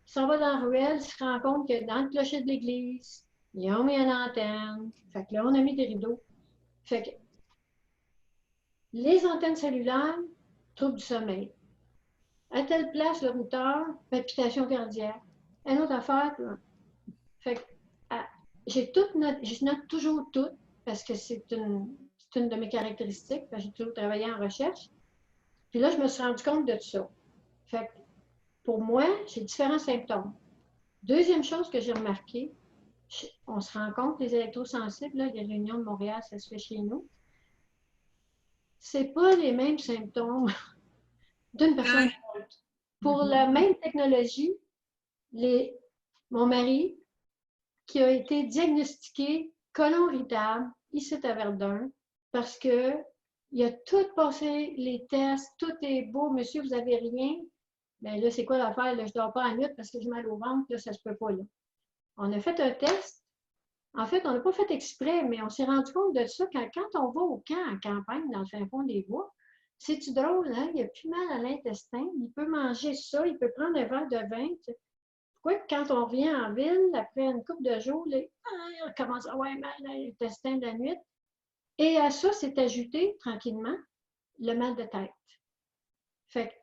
Il s'en va dans la ruelle, il se rend compte que dans le clocher de l'église, ils ont mis une antenne. Fait que là, on a mis des rideaux. Fait que les antennes cellulaires, trouble du sommeil. À telle place, le routeur, palpitation cardiaque. Une autre affaire, fait que je note toujours tout parce que c'est une de mes caractéristiques. J'ai toujours travaillé en recherche. Puis là, je me suis rendu compte de ça. Fait que pour moi, j'ai différents symptômes. Deuxième chose que j'ai remarqué, on se rend compte, les électrosensibles, là, les réunions de Montréal, ça se fait chez nous. C'est pas les mêmes symptômes d'une personne à l'autre. Pour la même technologie, mon mari, qui a été diagnostiqué côlon irritable, ici à Verdun, parce que il a tout passé les tests, tout est beau, monsieur, vous n'avez rien. Bien là, c'est quoi l'affaire? Je ne dors pas en nuit parce que j'ai mal au ventre, là, ça ne se peut pas. Là. On a fait un test. En fait, on n'a pas fait exprès, mais on s'est rendu compte de ça quand on va au camp en campagne, dans le fin fond des bois. C'est-tu drôle, hein? Il a plus mal à l'intestin. Il peut manger ça, il peut prendre un verre de vin. Pourquoi quand on revient en ville, après une couple de jours, on commence à avoir mal à l'intestin de la nuit. Et à ça, s'est ajouté tranquillement le mal de tête. Fait que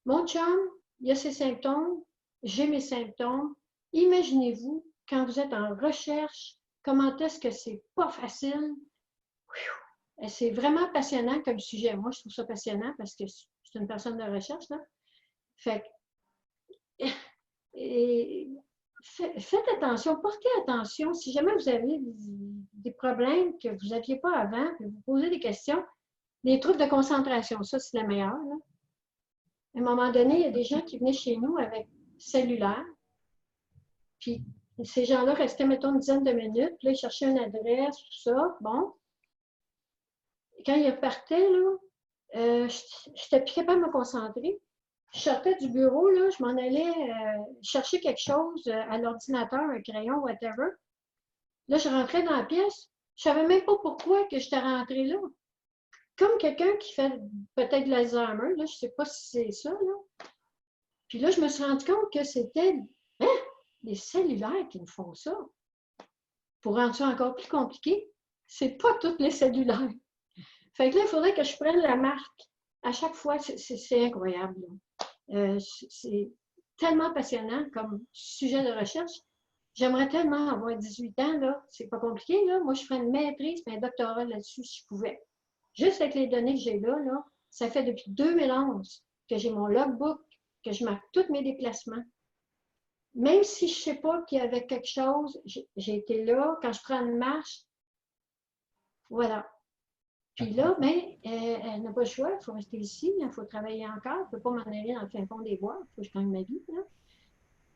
mon chum, il a ses symptômes, j'ai mes symptômes. Imaginez-vous, quand vous êtes en recherche, comment est-ce que c'est pas facile? C'est vraiment passionnant comme sujet. Moi, je trouve ça passionnant parce que je suis une personne de recherche. Là. Fait que, faites attention, portez attention. Si jamais vous avez des problèmes que vous n'aviez pas avant, que vous posez des questions, des troubles de concentration, ça, c'est le meilleur. Là. À un moment donné, il y a des gens qui venaient chez nous avec cellulaire. Puis ces gens-là restaient, mettons, une dizaine de minutes. Puis là, ils cherchaient une adresse, tout ça. Bon. Et quand ils repartaient, là, je n'étais plus capable de me concentrer. Je sortais du bureau, là, je m'en allais chercher quelque chose à l'ordinateur, un crayon, whatever. Là, je rentrais dans la pièce. Je ne savais même pas pourquoi que j'étais rentrée là. Comme quelqu'un qui fait peut-être de l'Alzheimer, là, je ne sais pas si c'est ça. Là. Puis là, je me suis rendu compte que c'était les cellulaires qui me font ça. Pour rendre ça encore plus compliqué, c'est pas toutes les cellulaires. Fait que là, il faudrait que je prenne la marque. À chaque fois, c'est incroyable. C'est tellement passionnant comme sujet de recherche. J'aimerais tellement avoir 18 ans, là. C'est pas compliqué, là. Moi, je ferais une maîtrise et un doctorat là-dessus si je pouvais. Juste avec les données que j'ai là, ça fait depuis 2011 que j'ai mon logbook, que je marque tous mes déplacements. Même si je ne sais pas qu'il y avait quelque chose, j'ai été là. Quand je prends une marche, voilà. Puis là, mais elle n'a pas le choix, il faut rester ici, il faut travailler encore, je ne peux pas m'en aller dans le fin fond des bois, il faut que je gagne ma vie. Là.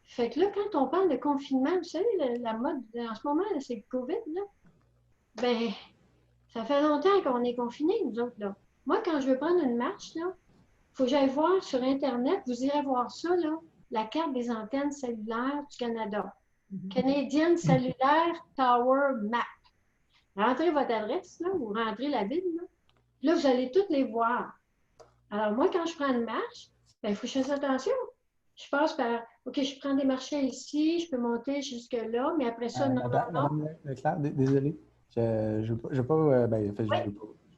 Fait que là, quand on parle de confinement, vous savez, la mode en ce moment, c'est le COVID, là. Ben, ça fait longtemps qu'on est confinés, nous autres, là. Moi, quand je veux prendre une marche, là, il faut que j'aille voir sur Internet, vous irez voir ça, là, la carte des antennes cellulaires du Canada. Canadian Cellular Tower Map. Rentrez votre adresse, là, ou rentrez la ville, là. Là, vous allez toutes les voir. Alors, moi, quand je prends une marche, il faut que je fasse attention. Je passe par, OK, je prends des marchés ici, je peux monter jusque-là, mais après ça, non. Madame Leclerc, désolé. Je veux pas,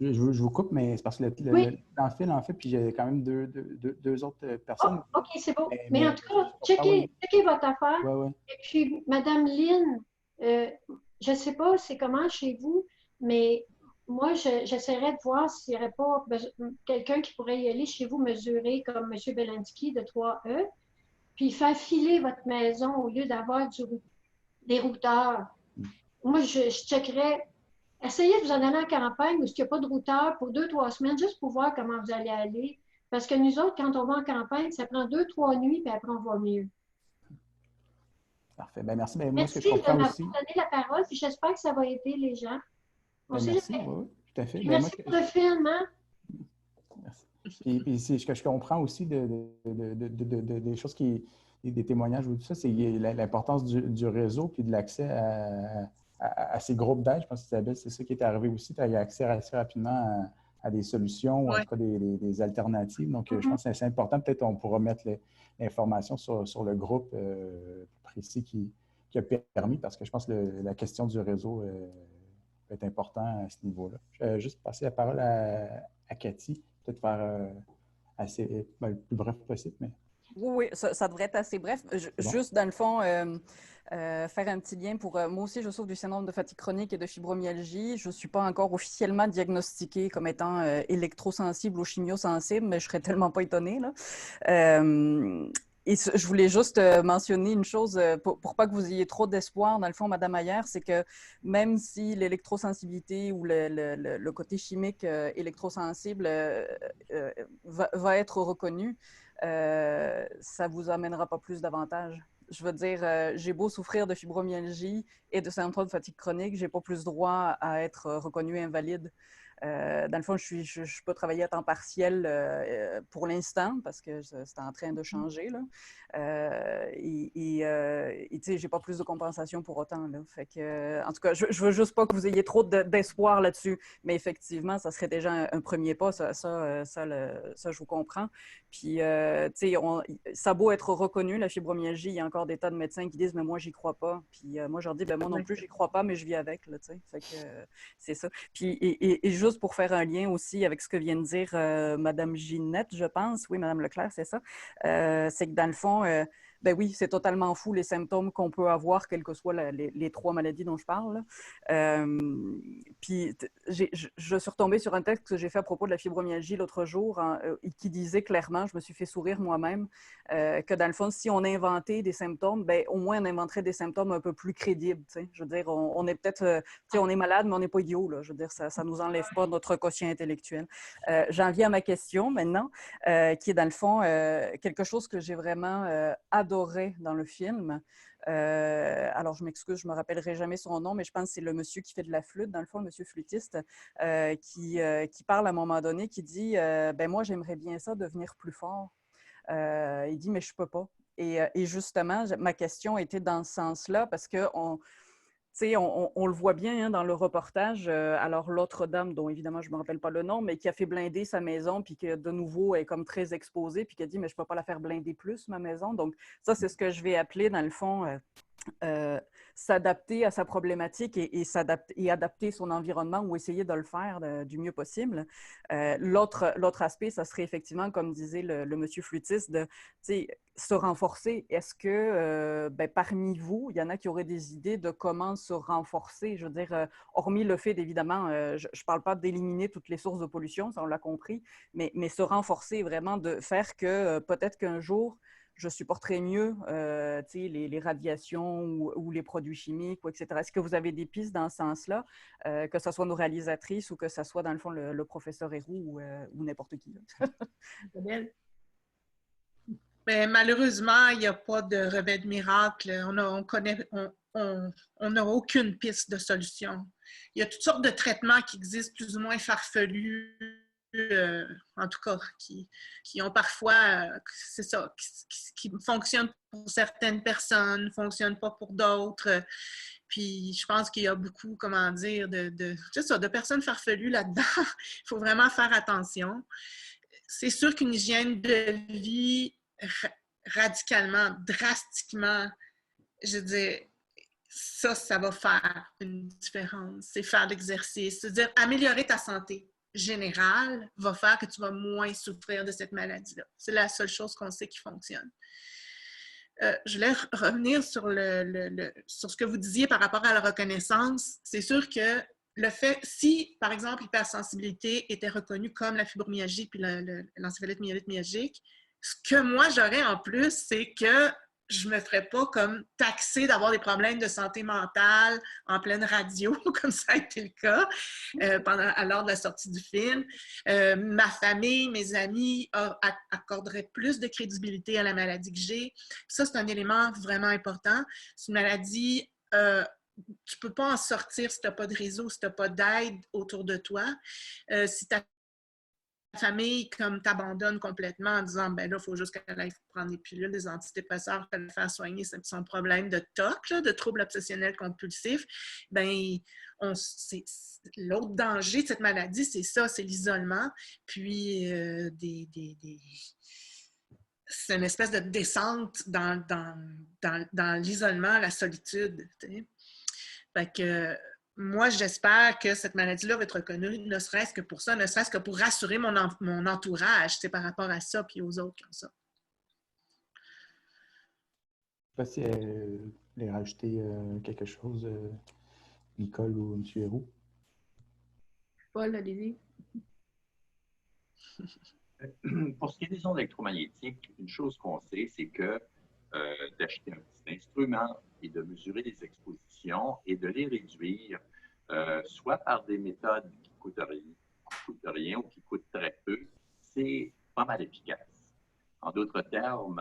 je vous coupe, mais c'est parce que dans le fil, en fait, puis j'ai quand même deux autres personnes. Oh, OK, c'est beau. Mais en tout cas, checkez votre affaire. Ouais. Et puis, Madame Lynn, je ne sais pas c'est comment chez vous, mais moi, j'essaierais de voir s'il n'y aurait pas quelqu'un qui pourrait y aller chez vous mesurer comme M. Belansky de 3E, puis faire filer votre maison au lieu d'avoir des routeurs. Moi, je checkerais. Essayez de vous en aller en campagne où il n'y a pas de routeur pour 2-3 semaines, juste pour voir comment vous allez aller. Parce que nous autres, quand on va en campagne, ça prend 2-3 nuits, puis après, on va mieux. Parfait. Ben, merci. Ben, moi, merci ce que je comprends de aussi... m'avoir donné la parole, puis j'espère que ça va aider les gens. Merci, oui, tout à fait. Ben, merci pour le film, hein? Merci. Puis ce que je comprends aussi des choses des témoignages ou tout ça, c'est l'importance du réseau puis de l'accès à ces groupes d'aide. Je pense qu'Isabelle, c'est ça qui est arrivé aussi. Tu as eu accès assez rapidement à des solutions, ou en tout cas des alternatives. Donc, je pense que c'est important. Peut-être on pourra mettre l'information sur le groupe précis qui a permis, parce que je pense que la question du réseau peut être important à ce niveau-là. Je vais juste passer la parole à Cathy, peut-être faire le plus bref possible. Mais... Oui, ça devrait être assez bref. Juste, dans le fond, faire un petit lien pour... moi aussi, je souffre du syndrome de fatigue chronique et de fibromyalgie. Je ne suis pas encore officiellement diagnostiquée comme étant électrosensible ou chimiosensible, mais je ne serais tellement pas étonnée, là. Et je voulais juste mentionner une chose pour pas que vous ayez trop d'espoir, dans le fond, Madame Ayer, c'est que même si l'électrosensibilité ou le côté chimique électrosensible va être reconnu, ça vous amènera pas plus d'avantages. Je veux dire, j'ai beau souffrir de fibromyalgie et de syndrome de fatigue chronique, j'ai pas plus droit à être reconnu invalide. Dans le fond, je peux travailler à temps partiel pour l'instant parce que c'est en train de changer. Là. Tu sais, j'ai pas plus de compensation pour autant. Là. Fait que, en tout cas, je veux juste pas que vous ayez trop d'espoir là-dessus. Mais effectivement, ça serait déjà un premier pas. Ça, je vous comprends. Puis, tu sais, ça a beau être reconnu, la fibromyalgie, il y a encore des tas de médecins qui disent « mais moi, j'y crois pas ». Puis moi, je leur dis « ben moi non plus, j'y crois pas, mais je vis avec ». Là, fait que c'est ça. Puis, et juste pour faire un lien aussi avec ce que vient de dire Mme Ginette, je pense, oui, Mme Leclerc, c'est ça, c'est que dans le fond, ben oui, c'est totalement fou les symptômes qu'on peut avoir, quelles que soient les trois maladies dont je parle. Puis, je suis retombée sur un texte que j'ai fait à propos de la fibromyalgie l'autre jour qui disait clairement, je me suis fait sourire moi-même, que dans le fond, si on inventait des symptômes, ben, au moins on inventerait des symptômes un peu plus crédibles. T'sais. Je veux dire, on est peut-être, on est malade, mais on n'est pas idiot. Là. Je veux dire, ça ne nous enlève pas notre quotient intellectuel. J'en viens à ma question maintenant, qui est dans le fond quelque chose que j'ai vraiment adoré dans le film. Alors, je m'excuse, je ne me rappellerai jamais son nom, mais je pense que c'est le monsieur qui fait de la flûte, dans le fond, le monsieur flûtiste, qui parle à un moment donné, qui dit ben moi, j'aimerais bien ça, devenir plus fort. Il dit, mais je ne peux pas. Et justement, ma question était dans ce sens-là, parce qu'on on le voit bien hein, dans le reportage. Alors, l'autre dame, dont évidemment je ne me rappelle pas le nom, mais qui a fait blinder sa maison, puis qui de nouveau est comme très exposée, puis qui a dit, mais je ne peux pas la faire blinder plus, ma maison. Donc, ça, c'est ce que je vais appeler, dans le fond, s'adapter à sa problématique et adapter son environnement ou essayer de le faire du mieux possible. L'autre aspect, ça serait effectivement, comme disait le monsieur flûtiste, de se renforcer. Est-ce que parmi vous, il y en a qui auraient des idées de comment se renforcer? Je veux dire, hormis le fait d'évidemment, je ne parle pas d'éliminer toutes les sources de pollution, ça on l'a compris, mais se renforcer vraiment, de faire que peut-être qu'un jour, je supporterai mieux les radiations ou les produits chimiques, etc. Est-ce que vous avez des pistes dans ce sens-là, que ce soit nos réalisatrices ou que ce soit, dans le fond, le professeur Héroux ou n'importe qui? Mais malheureusement, il n'y a pas de remède miracle. On n'a aucune piste de solution. Il y a toutes sortes de traitements qui existent plus ou moins farfelus, en tout cas, qui ont parfois, c'est ça, qui fonctionnent pour certaines personnes, ne fonctionnent pas pour d'autres. Puis je pense qu'il y a beaucoup, comment dire, de personnes farfelues là-dedans. Il faut vraiment faire attention. C'est sûr qu'une hygiène de vie radicalement, drastiquement, je veux dire, ça va faire une différence. C'est faire de l'exercice. C'est-à-dire, améliorer ta santé générale va faire que tu vas moins souffrir de cette maladie-là. C'est la seule chose qu'on sait qui fonctionne. Je voulais revenir sur ce que vous disiez par rapport à la reconnaissance. C'est sûr que le fait, si, par exemple, l'hypersensibilité était reconnue comme la fibromyalgie puis l'encéphalite myélite myalgique, ce que moi j'aurais en plus, c'est que je ne me ferais pas comme taxer d'avoir des problèmes de santé mentale en pleine radio, comme ça a été le cas lors de la sortie du film. Ma famille, mes amis accorderaient plus de crédibilité à la maladie que j'ai. Ça, c'est un élément vraiment important. C'est une maladie... tu ne peux pas en sortir si tu n'as pas de réseau, si tu n'as pas d'aide autour de toi. Si ta famille comme t'abandonne complètement en disant ben là, il faut juste qu'elle aille prendre des pilules, des antidépresseurs, qu'elle faire soigner son problème de TOC, là, de trouble obsessionnel compulsif, ben l'autre danger de cette maladie, c'est ça, c'est l'isolement, puis c'est une espèce de descente dans l'isolement, la solitude. T'sais. Fait que moi, j'espère que cette maladie-là va être reconnue, ne serait-ce que pour ça, ne serait-ce que pour rassurer mon entourage par rapport à ça puis aux autres qui ont ça. sais pas si vous voulez rajouter quelque chose, Nicole ou M. Héroux. Paul, allez-y. Pour ce qui est des ondes électromagnétiques, une chose qu'on sait, c'est que d'acheter un petit instrument et de mesurer les expositions et de les réduire, soit par des méthodes qui ne coûtent rien ou qui coûtent très peu, c'est pas mal efficace. En d'autres termes,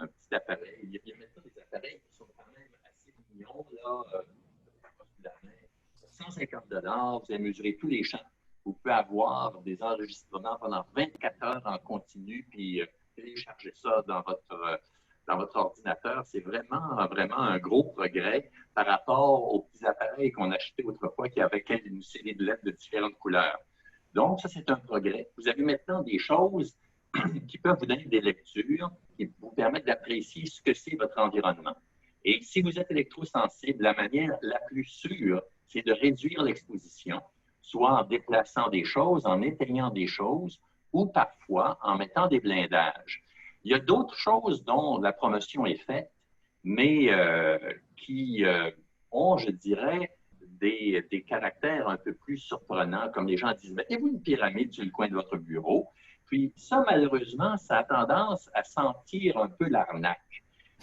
un petit appareil, il y a maintenant des appareils qui sont quand même assez mignons, là, 150 $, vous allez mesurer tous les champs. Vous pouvez avoir des enregistrements pendant 24 heures en continu, puis télécharger ça dans votre ordinateur. C'est vraiment un gros progrès par rapport aux petits appareils qu'on achetait autrefois qui avaient une série de lettres de différentes couleurs. Donc, ça, c'est un progrès. Vous avez maintenant des choses qui peuvent vous donner des lectures, qui vous permettent d'apprécier ce que c'est votre environnement. Et si vous êtes électrosensible, la manière la plus sûre, c'est de réduire l'exposition, soit en déplaçant des choses, en éteignant des choses, ou parfois en mettant des blindages. Il y a d'autres choses dont la promotion est faite, mais qui ont, je dirais, des caractères un peu plus surprenants, comme les gens disent, mettez-vous une pyramide sur le coin de votre bureau. Puis ça, malheureusement, ça a tendance à sentir un peu l'arnaque.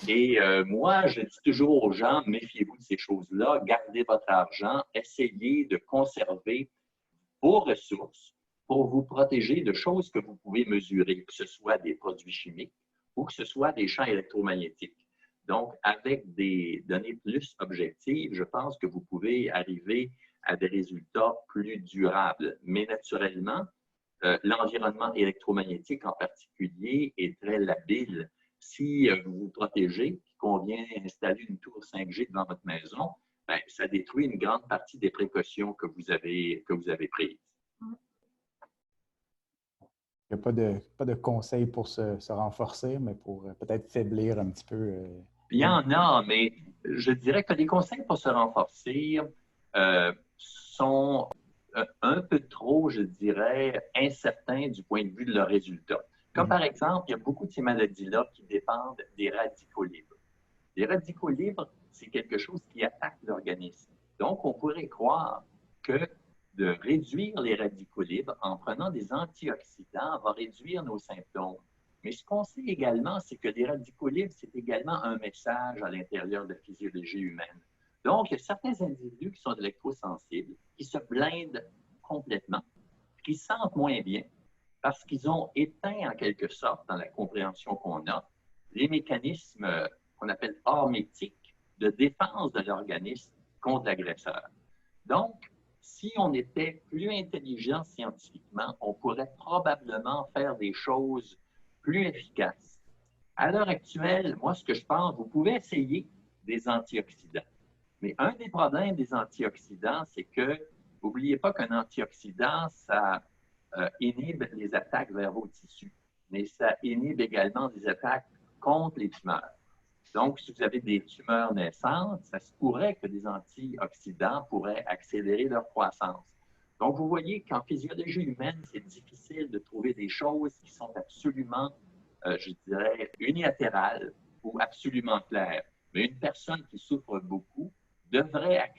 Et moi, je dis toujours aux gens, méfiez-vous de ces choses-là, gardez votre argent, essayez de conserver vos ressources pour vous protéger de choses que vous pouvez mesurer, que ce soit des produits chimiques ou que ce soit des champs électromagnétiques. Donc, avec des données plus objectives, je pense que vous pouvez arriver à des résultats plus durables. Mais naturellement, l'environnement électromagnétique en particulier est très labile. Si vous vous protégez, qu'on vient installer une tour 5G devant votre maison, bien, ça détruit une grande partie des précautions que vous avez prises. Il n'y a pas de conseils pour se renforcer, mais pour peut-être faiblir un petit peu. Il y en a, mais je dirais que les conseils pour se renforcer sont un peu trop, je dirais, incertains du point de vue de leurs résultats. Comme par exemple, il y a beaucoup de ces maladies-là qui dépendent des radicaux libres. Les radicaux libres, c'est quelque chose qui attaque l'organisme. Donc, on pourrait croire que de réduire les radicaux libres en prenant des antioxydants va réduire nos symptômes. Mais ce qu'on sait également, c'est que les radicaux libres, c'est également un message à l'intérieur de la physiologie humaine. Donc, il y a certains individus qui sont électrosensibles, qui se blindent complètement, qui se sentent moins bien, parce qu'ils ont éteint en quelque sorte, dans la compréhension qu'on a, les mécanismes qu'on appelle hormétiques de défense de l'organisme contre l'agresseur. Donc, si on était plus intelligent scientifiquement, on pourrait probablement faire des choses plus efficaces. À l'heure actuelle, moi, ce que je pense, vous pouvez essayer des antioxydants. Mais un des problèmes des antioxydants, c'est que, n'oubliez pas qu'un antioxydant, ça inhibe les attaques vers vos tissus, mais ça inhibe également des attaques contre les tumeurs. Donc, si vous avez des tumeurs naissantes, ça se pourrait que des antioxydants pourraient accélérer leur croissance. Donc, vous voyez qu'en physiologie humaine, c'est difficile de trouver des choses qui sont absolument, je dirais, unilatérales ou absolument claires. Mais une personne qui souffre beaucoup devrait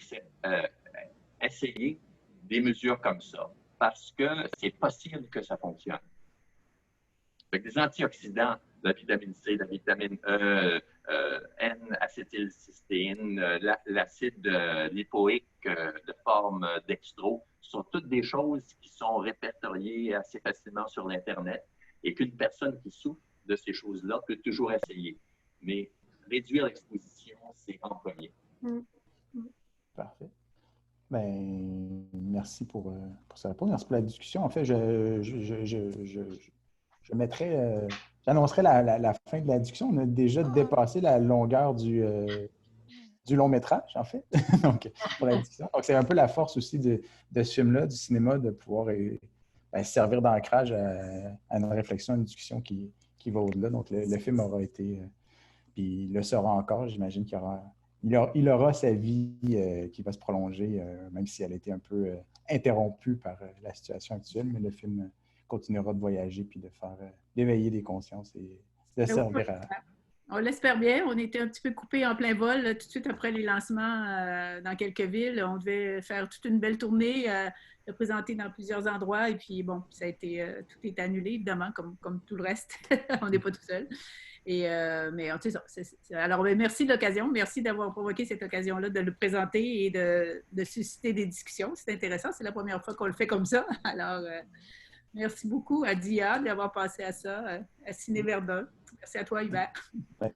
essayer des mesures comme ça, parce que c'est possible que ça fonctionne. Avec des antioxydants, la vitamine C, la vitamine E, N-acétylcystéine, l'acide lipoïque de forme dextro, sont toutes des choses qui sont répertoriées assez facilement sur l'Internet et qu'une personne qui souffre de ces choses-là peut toujours essayer. Mais réduire l'exposition, c'est en premier. Parfait. Bien, merci pour cette réponse. Merci pour la discussion. En fait, je mettrai, j'annoncerai la fin de la discussion. On a déjà dépassé la longueur du long métrage, en fait, donc, pour la discussion. Donc, c'est un peu la force aussi de ce film-là, du cinéma, de pouvoir servir d'ancrage à une réflexion, à une discussion qui va au-delà. Donc, le film aura été, puis il le sera encore, j'imagine qu'il aura sa vie qui va se prolonger, même si elle a été un peu interrompue par la situation actuelle, mais le film continuera de voyager puis de faire d'éveiller des consciences et de servir On l'espère bien. On était un petit peu coupés en plein vol là, tout de suite après les lancements dans quelques villes. On devait faire toute une belle tournée, le présenter dans plusieurs endroits. Et puis, bon, ça a été, tout est annulé, évidemment, comme tout le reste. On n'est pas tout seul. Mais c'est ça. Alors, merci de l'occasion. Merci d'avoir provoqué cette occasion-là de le présenter et de susciter des discussions. C'est intéressant. C'est la première fois qu'on le fait comme ça. Alors, merci beaucoup à DIA d'avoir passé à ça, à Ciné Verdun. Merci à toi, Hubert.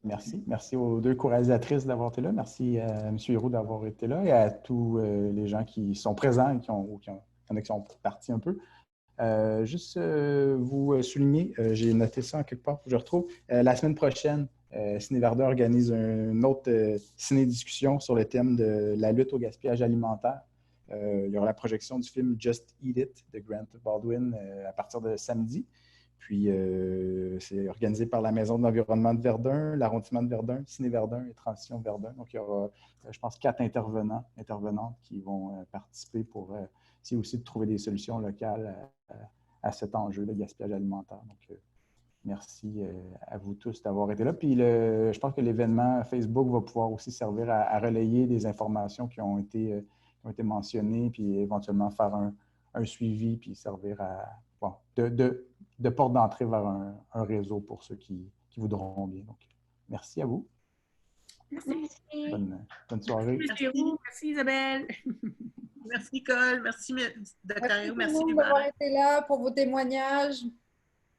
Merci. Merci aux deux co-réalisatrices d'avoir été là. Merci à M. Héroux d'avoir été là et à tous les gens qui sont présents et qui sont partis un peu. Juste vous souligner, j'ai noté ça en quelque part, je retrouve. La semaine prochaine, Ciné Verdun organise une autre ciné-discussion sur le thème de la lutte au gaspillage alimentaire. Il y aura la projection du film Just Eat It de Grant Baldwin à partir de samedi. Puis, c'est organisé par la Maison de l'environnement de Verdun, l'arrondissement de Verdun, Ciné Verdun et Transition Verdun. Donc, il y aura, je pense, 4 intervenantes qui vont participer pour essayer aussi de trouver des solutions locales à cet enjeu de gaspillage alimentaire. Donc, merci à vous tous d'avoir été là. Puis, je pense que l'événement Facebook va pouvoir aussi servir à relayer des informations qui ont été mentionnées, puis éventuellement faire un suivi, puis servir de porte d'entrée vers un réseau pour ceux qui voudront bien. Donc, merci à vous. Merci. Bonne soirée. Merci Isabelle. Merci Nicole. Merci Dr. Héroux. Merci d'avoir été là pour vos témoignages.